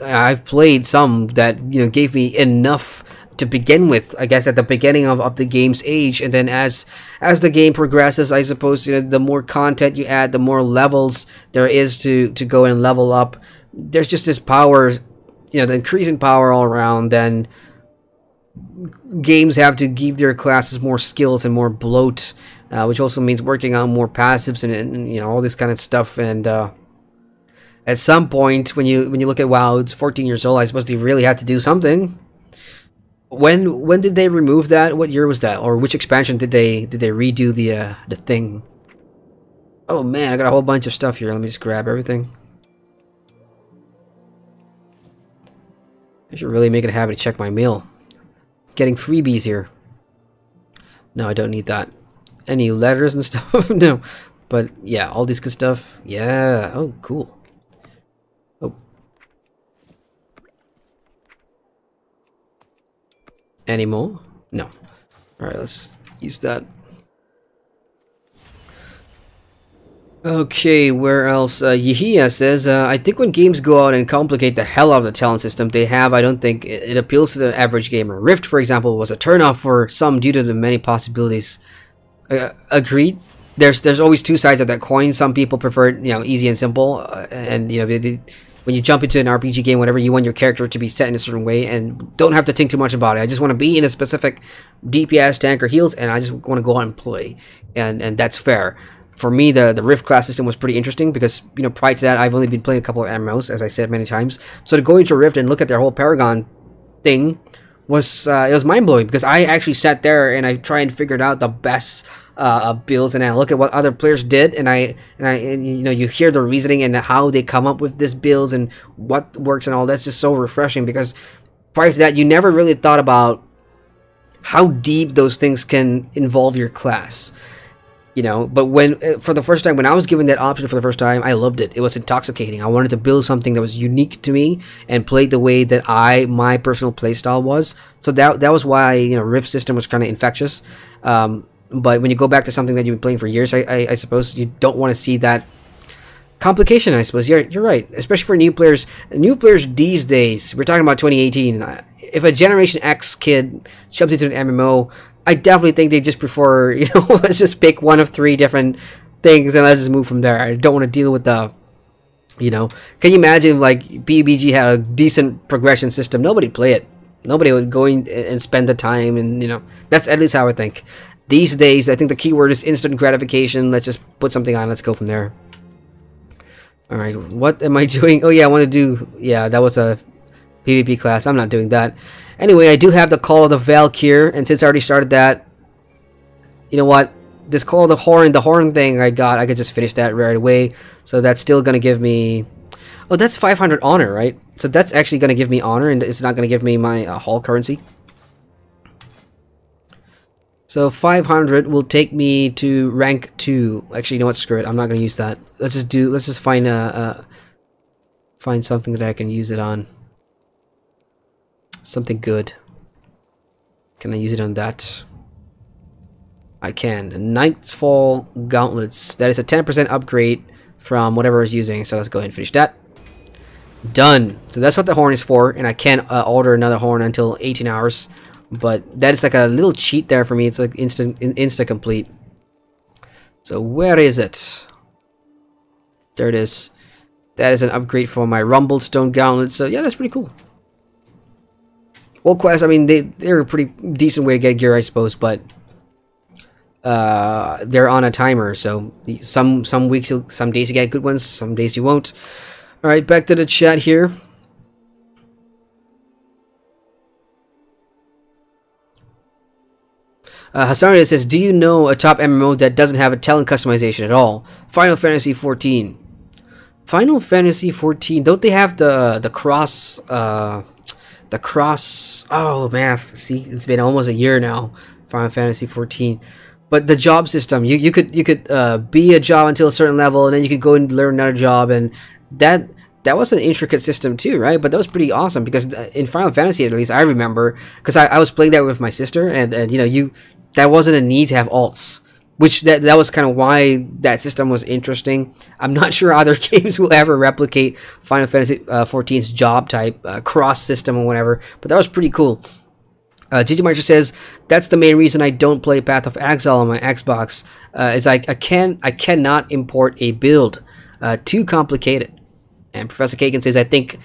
I've played some that, you know, gave me enough to begin with, I guess, at the beginning of the game's age, and then as the game progresses, I suppose, you know, the more content you add, the more levels there is to go and level up. There's just this power, you know, the increase in power all around. Then games have to give their classes more skills and more bloat, which also means working on more passives and you know, all this kind of stuff. And at some point, when you look at WoW, it's 14 years old. I suppose they really had to do something. When did they remove that? What year was that? Or which expansion did they redo the thing? Oh man, I got a whole bunch of stuff here. Let me just grab everything. I should really make it a habit to check my mail. Getting freebies here. No, I don't need that. Any letters and stuff? No. But yeah, all this good stuff. Yeah. Oh, cool. Oh. Any more? No. Alright, let's use that. Okay, where else? Yehia says, I think when games go out and complicate the hell out of the talent system they have, I don't think it appeals to the average gamer. Rift, for example, was a turnoff for some due to the many possibilities. Agreed. There's always two sides of that coin. Some people prefer it, you know, easy and simple, and you know, when you jump into an RPG game, whatever, you want your character to be set in a certain way and don't have to think too much about it. I just want to be in a specific DPS, tank, or heals, and I just want to go out and play, and that's fair. For me, the Rift class system was pretty interesting because, you know, prior to that, I've only been playing a couple of MMOs, as I said many times. So to go into Rift and look at their whole Paragon thing was it was mind blowing, because I actually sat there and I tried and figured out the best builds, and I look at what other players did, and you know, you hear the reasoning and how they come up with this builds and what works and all. That's just so refreshing, because prior to that, you never really thought about how deep those things can involve your class. You know, but when for the first time, when I was given that option for the first time, I loved it. It was intoxicating. I wanted to build something that was unique to me and played the way that my personal playstyle was. So that was why, you know, Rift system was kind of infectious. But when you go back to something that you've been playing for years, I suppose you don't want to see that complication. I suppose you're right, especially for new players. New players these days, we're talking about 2018. If a Generation X kid jumps into an MMO, I definitely think they just prefer, you know, let's just pick one of 3 different things and let's just move from there. I don't want to deal with the, you know, can you imagine like PUBG had a decent progression system? Nobody'd play it. Nobody would go in and spend the time, and, you know, that's at least how I think. These days, I think the keyword is instant gratification. Let's just put something on. Let's go from there. All right, what am I doing? Oh yeah, I want to do, yeah, that was a PvP class. I'm not doing that. Anyway, I do have the Call of the Valkyr, and since I already started that, you know what? This Call of the Horn thing I could just finish that right away. So that's still going to give me... Oh, that's 500 honor, right? So that's actually going to give me honor, and it's not going to give me my hall currency. So 500 will take me to rank 2. Actually, you know what? Screw it. I'm not going to use that. Let's just find something that I can use it on. Something good. Can I use it on that? I can. Nightfall Gauntlets. That is a 10% upgrade from whatever I was using. So let's go ahead and finish that. Done. So that's what the horn is for. And I can't order another horn until 18 hours. But that is like a little cheat there for me. It's like insta complete. So where is it? There it is. That is an upgrade for my Rumblestone Gauntlet. So yeah, that's pretty cool. Well, quests, I mean, they're a pretty decent way to get gear, I suppose, but they're on a timer, so some weeks, some days you get good ones, some days you won't. All right, back to the chat here. Hasaria says, do you know a top MMO that doesn't have a talent customization at all? Final Fantasy 14. Final Fantasy 14, don't they have the cross The cross. Oh man, see, it's been almost a year now. Final Fantasy 14. But the job system, you could be a job until a certain level, and then you could go and learn another job, and that was an intricate system too, right? But that was pretty awesome because in Final Fantasy, at least I remember, because I was playing that with my sister, and you know, that wasn't a need to have alts, which that was kind of why that system was interesting. I'm not sure other games will ever replicate Final Fantasy 14's job type cross system or whatever, but that was pretty cool. ggmyster says that's the main reason I don't play Path of Exile on my Xbox. Is I cannot import a build, too complicated. And Professor Kagan says I think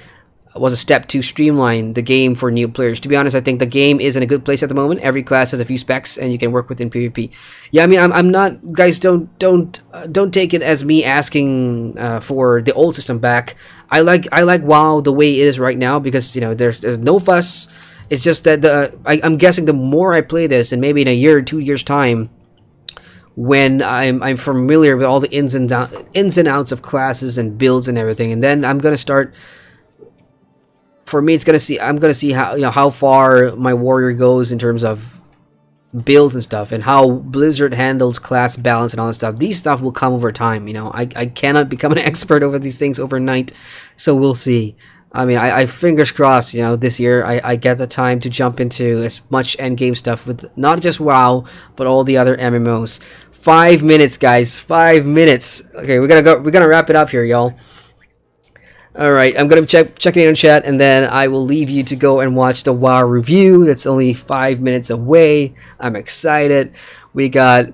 was a step to streamline the game for new players. To be honest, I think the game is in a good place at the moment. Every class has a few specs, and you can work within PvP. Yeah, I mean, I'm not, guys. Don't take it as me asking for the old system back. I like WoW the way it is right now because you know there's no fuss. It's just that I'm guessing the more I play this, and maybe in a year or 2 years time, when I'm familiar with all the ins and outs of classes and builds and everything, and then I'm gonna start. For me, I'm gonna see how how far my warrior goes in terms of builds and stuff, and how Blizzard handles class balance and all that stuff. These stuff will come over time. You know, I cannot become an expert over these things overnight, so we'll see. I mean, I fingers crossed, you know, this year I get the time to jump into as much endgame stuff with not just WoW, but all the other MMOs. 5 minutes, guys. 5 minutes. Okay, we're gonna wrap it up here, y'all. Alright, I'm gonna check in on chat, and then I will leave you to go and watch the WoW review. That's only 5 minutes away. I'm excited. We got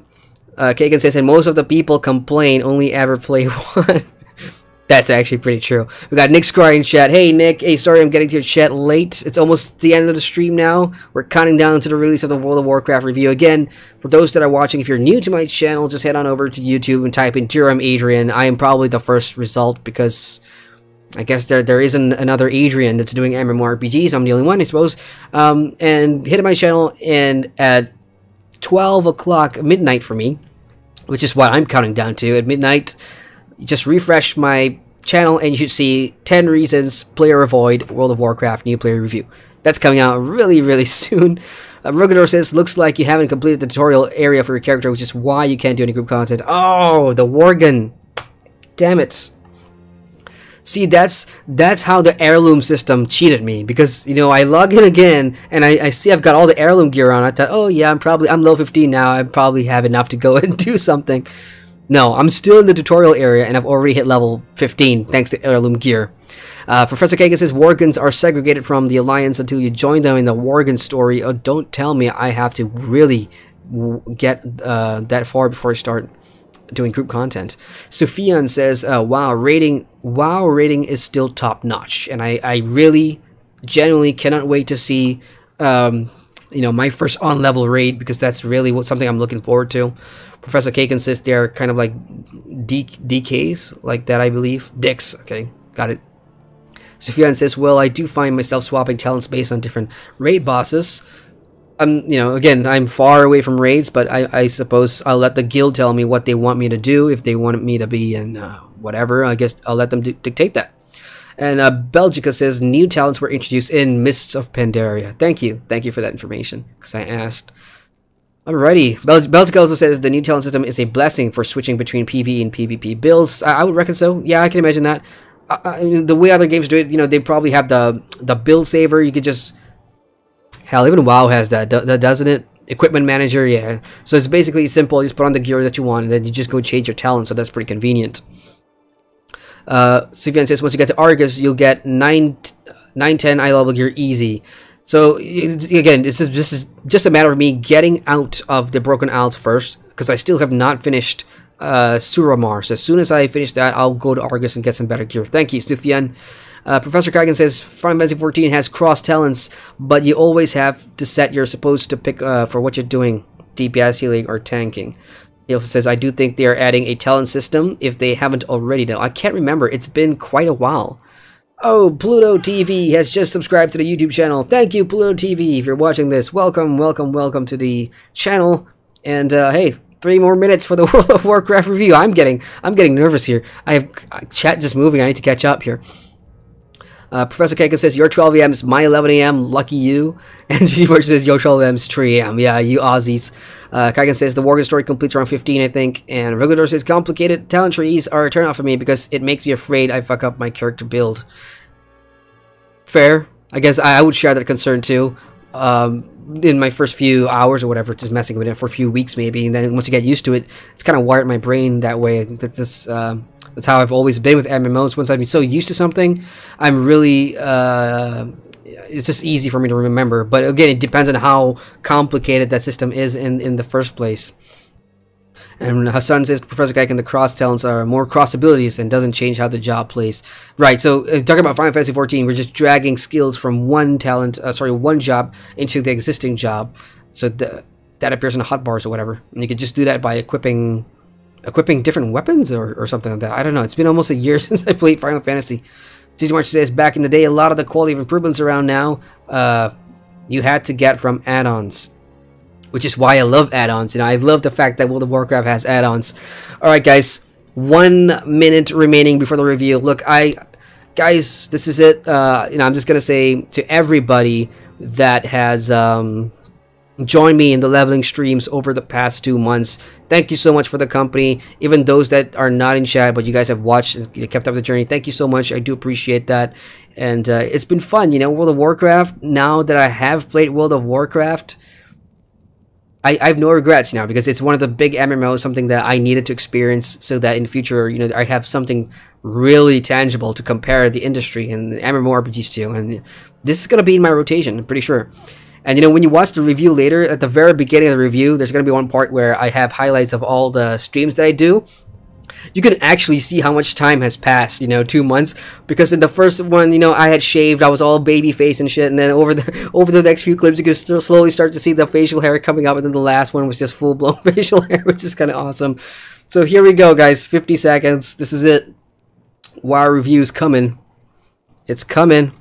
Kagan says, and most of the people complain only ever play one. That's actually pretty true. We got Nick Scry in chat. Hey Nick, hey, sorry I'm getting to your chat late. It's almost the end of the stream now. We're counting down to the release of the World of Warcraft review. Again, for those that are watching, if you're new to my channel, just head on over to YouTube and type in Adrian. I am probably the first result because I guess there isn't another Adrian that's doing MMORPGs. I'm the only one, I suppose. And hit my channel, and at 12 o'clock midnight for me, which is what I'm counting down to, at midnight, just refresh my channel and you should see 10 reasons player avoid World of Warcraft new player review. That's coming out really soon. Rugador says, looks like you haven't completed the tutorial area for your character, which is why you can't do any group content. Oh, the Worgen. Damn it. See, that's how the heirloom system cheated me, because you know I log in again and I see I've got all the heirloom gear on. I thought, oh yeah, I'm level 15 now. I probably have enough to go and do something. No, I'm still in the tutorial area and I've already hit level 15 thanks to heirloom gear. Professor Kagan says Worgens are segregated from the Alliance until you join them in the Worgen story. Oh, don't tell me I have to really get that far before I start doing group content. Sophian says, wow, rating is still top notch, and I really genuinely cannot wait to see you know, my first on level raid, because that's really something I'm looking forward to. Professor Kagan says they're kind of like DKs like that, I believe. Dicks, okay, got it. Sophian says, well, I do find myself swapping talents based on different raid bosses. You know, again, I'm far away from raids, but I suppose I'll let the guild tell me what they want me to do. If they want me to be in whatever, I guess I'll let them dictate that. And Belgica says new talents were introduced in Mists of Pandaria. Thank you for that information, because I asked. Alrighty, Belgica also says the new talent system is a blessing for switching between PvE and PvP builds. I would reckon so. Yeah, I can imagine that. I mean, the way other games do it, you know, they probably have the build saver. You could just, hell, even WoW has that, doesn't it? Equipment manager, yeah. So it's basically simple. You just put on the gear that you want, and then you just go change your talent. So that's pretty convenient. Sylvian says once you get to Argus, you'll get 9-10 eye level gear easy. So again, this is just a matter of me getting out of the Broken Isles first, because I still have not finished Suramar. So as soon as I finish that, I'll go to Argus and get some better gear. Thank you, Sufyan. Professor Kagan says Final Fantasy 14 has cross talents, but you always have to set you're supposed to pick for what you're doing, DPS, healing, or tanking. He also says, I do think they are adding a talent system if they haven't already done. I can't remember. It's been quite a while. Oh, Pluto TV has just subscribed to the YouTube channel. Thank you, Pluto TV. If you're watching this, welcome to the channel. And hey, 3 more minutes for the World of Warcraft review. I'm getting nervous here. I have chat just moving. I need to catch up here. Professor Kagan says, your 12 a.m. is my 11 a.m. Lucky you. And ggmyster says, your 12 a.m. is 3 a.m. Yeah, you Aussies. Kagan says, the Warrior story completes around 15, I think. And Regular says, complicated talent trees are a turn off for me because it makes me afraid I fuck up my character build. Fair. I guess I would share that concern too. In my first few hours or whatever, just messing with it for a few weeks maybe, and then once you get used to it, it's kind of wired my brain that way. That's how I've always been with MMOs. Once I've been so used to something, I'm really it's just easy for me to remember. But again, it depends on how complicated that system is in the first place. And Hassan says, Professor Geiken, the cross talents are more cross abilities and doesn't change how the job plays. Right, so talking about Final Fantasy 14, we're just dragging skills from one talent, one job into the existing job. So that appears in the hotbars or whatever. And you could just do that by equipping different weapons or something like that. I don't know. It's been almost a year since I played Final Fantasy. ggmyster says, back in the day, a lot of the quality of improvements around now, you had to get from add-ons. Which is why I love add-ons. You know, I love the fact that World of Warcraft has add-ons. Alright guys, 1 minute remaining before the review. Look, guys, this is it. You know, I'm just gonna say to everybody that has joined me in the leveling streams over the past 2 months, thank you so much for the company. Even those that are not in chat, but you guys have watched and kept up the journey, thank you so much. I do appreciate that. And it's been fun, you know, World of Warcraft. Now that I have played World of Warcraft, I have no regrets now, because it's one of the big MMOs, something that I needed to experience so that in the future, you know, I have something really tangible to compare the industry and the MMORPGs to. And this is going to be in my rotation, I'm pretty sure. And, you know, when you watch the review later, at the very beginning of the review, there's going to be one part where I have highlights of all the streams that I do. You can actually see how much time has passed, you know, 2 months, because in the first one, you know, I had shaved, I was all baby face and shit, and then over the next few clips, you can still slowly start to see the facial hair coming up, and then the last one was just full-blown facial hair, which is kind of awesome. So here we go, guys, 50 seconds, this is it. WoW review's coming. It's coming.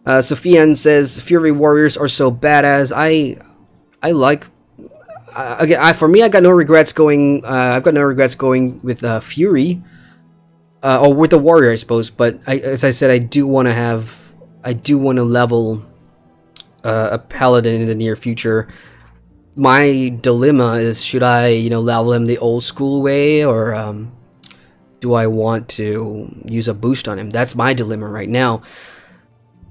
Sophian says, Fury Warriors are so badass. I like... again, for me, I got no regrets going. I've got no regrets going with Fury, or with the Warrior, I suppose. But as I said, I do want to level a Paladin in the near future. My dilemma is: should I, you know, level him the old school way, or do I want to use a boost on him? That's my dilemma right now.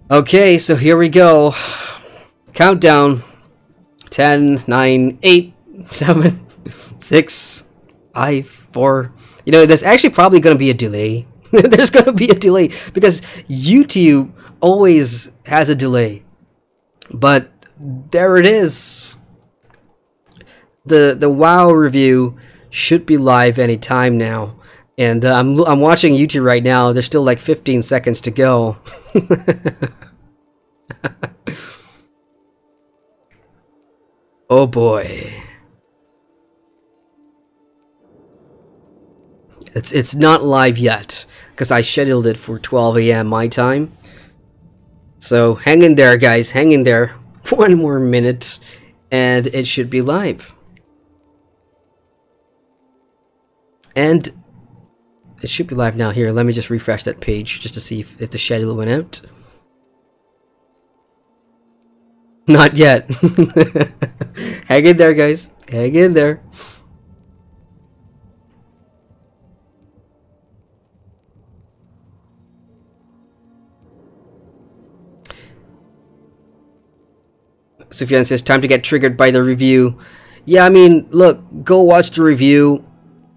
Okay, so here we go. Countdown. 10, 9, 8, 7, 6, 5, 4. You know, there's actually probably going to be a delay. There's going to be a delay because YouTube always has a delay. But there it is. The WoW review should be live any time now. And I'm watching YouTube right now. There's still like 15 seconds to go. Oh boy. It's not live yet because I scheduled it for 12 a.m. my time. So hang in there, guys. Hang in there. 1 more minute and it should be live. And it should be live now. Here, let me just refresh that page just to see if the schedule went out. Not yet. Hang in there, guys. Hang in there. Sufyan says, time to get triggered by the review. Yeah, I mean, look, go watch the review.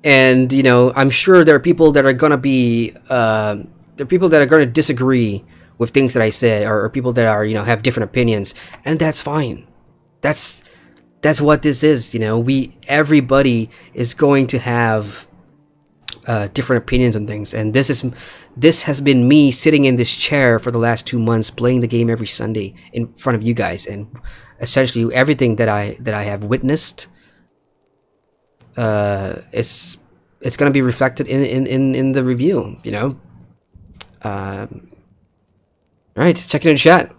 And, you know, I'm sure there are people that are going to be... there are people that are going to disagree with things that I say, or people that are, you know, have different opinions, and that's fine. That's what this is, you know. Everybody is going to have different opinions on things, and this has been me sitting in this chair for the last 2 months, playing the game every Sunday in front of you guys, and essentially everything that I have witnessed, it's going to be reflected in the review, you know. Alright, check it in chat.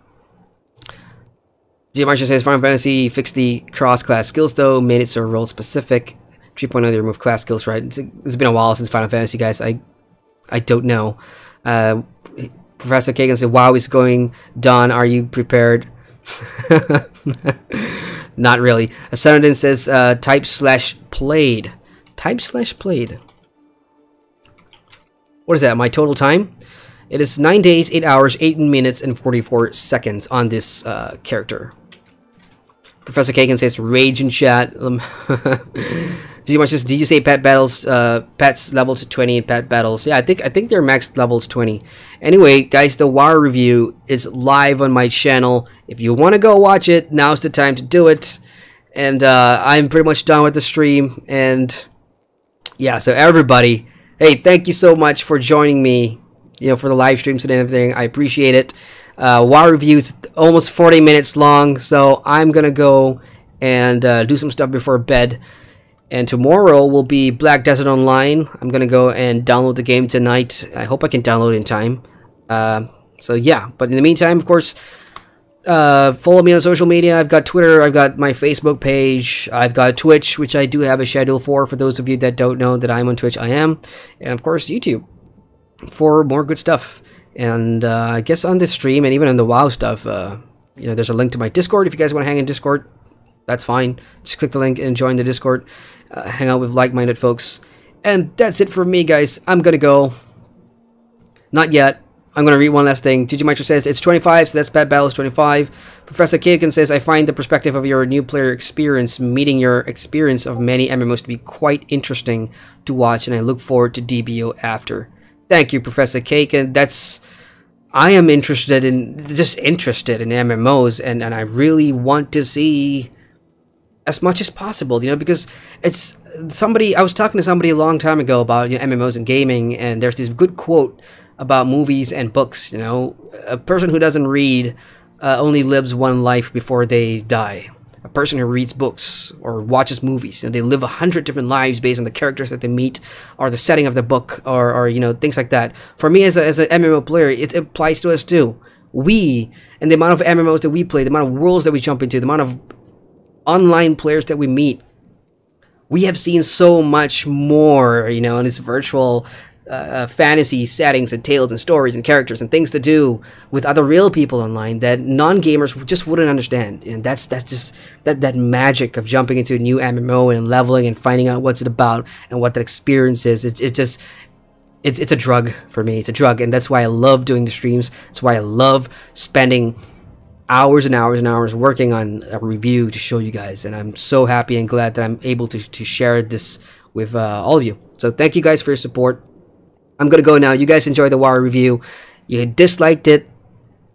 ggmyster says Final Fantasy fixed the cross-class skills though, made it so role specific. 3.0 they removed class skills, right? It's been a while since Final Fantasy, guys. I don't know. Professor Kagan said, "WoW is going done. Are you prepared?" Not really. Ascendant says, type/played. Type/played. What is that? My total time? It is 9 days, 8 hours, 18 minutes, and 44 seconds on this character. Professor Kagan says, "Rage in chat." Did you say pet battles? Pets level to 20 in pet battles. Yeah, I think their max levels 20. Anyway, guys, the WoW review is live on my channel. If you want to go watch it, now's the time to do it. And I'm pretty much done with the stream. And yeah, so everybody, hey, thank you so much for joining me. For the live streams and everything. I appreciate it. WoW review is almost 40 minutes long, so I'm gonna go and do some stuff before bed. And tomorrow will be Black Desert Online. I'm gonna go and download the game tonight. I hope I can download it in time. So yeah, but in the meantime, of course, follow me on social media. I've got Twitter, I've got my Facebook page, I've got Twitch, which I do have a schedule for those of you that don't know that I'm on Twitch. I am. And of course, YouTube for more good stuff. And I guess on this stream and even on the WoW stuff, there's a link to my Discord. If you guys want to hang in Discord, that's fine. Just click the link and join the Discord. Hang out with like-minded folks. And that's it for me, guys. I'm gonna go. Not yet. I'm gonna read one last thing. ggmyster says it's 25, so that's Pet Battles 25. Professor Kagan says, "I find the perspective of your new player experience meeting your experience of many MMOs to be quite interesting to watch, and I look forward to DBO after." Thank you, Professor Kagan. I am interested in MMOs, and I really want to see as much as possible, because it's somebody. I was talking to somebody a long time ago about MMOs and gaming, and there's this good quote about movies and books. A person who doesn't read only lives one life before they die. A person who reads books or watches movies, they live 100 different lives based on the characters that they meet, or the setting of the book, or things like that. For me, as an MMO player, it applies to us too. And the amount of MMOs that we play, the amount of worlds that we jump into, the amount of online players that we meet, we have seen so much more, in this virtual fantasy settings and tales and stories and characters and things to do with other real people online that non-gamers just wouldn't understand. And that's just that magic of jumping into a new MMO and leveling and finding out what's it about and what that experience is. It's a drug for me. It's a drug, and that's why I love doing the streams. That's why I love spending hours and hours and hours working on a review to show you guys. And I'm so happy and glad that I'm able to share this with all of you. So thank you guys for your support. I'm gonna go now. You guys enjoy the WoW review. You disliked it,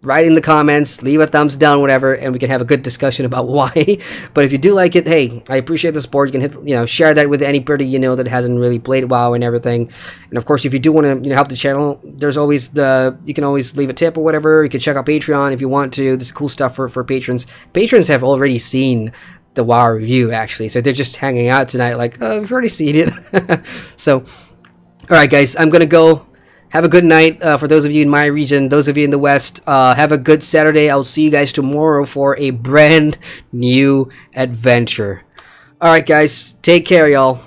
write in the comments, leave a thumbs down, whatever, and we can have a good discussion about why. But if you do like it, hey, I appreciate the support. You can share that with anybody that hasn't really played WoW and everything. And of course, if you do want to help the channel, there's always you can always leave a tip or whatever. You can check out Patreon if you want to. There's cool stuff for patrons. Patrons have already seen the WoW review actually, so they're just hanging out tonight like, oh, we've already seen it. So. Alright guys, I'm gonna go. Have a good night for those of you in my region, those of you in the West. Have a good Saturday. I'll see you guys tomorrow for a brand new adventure. Alright guys, take care y'all.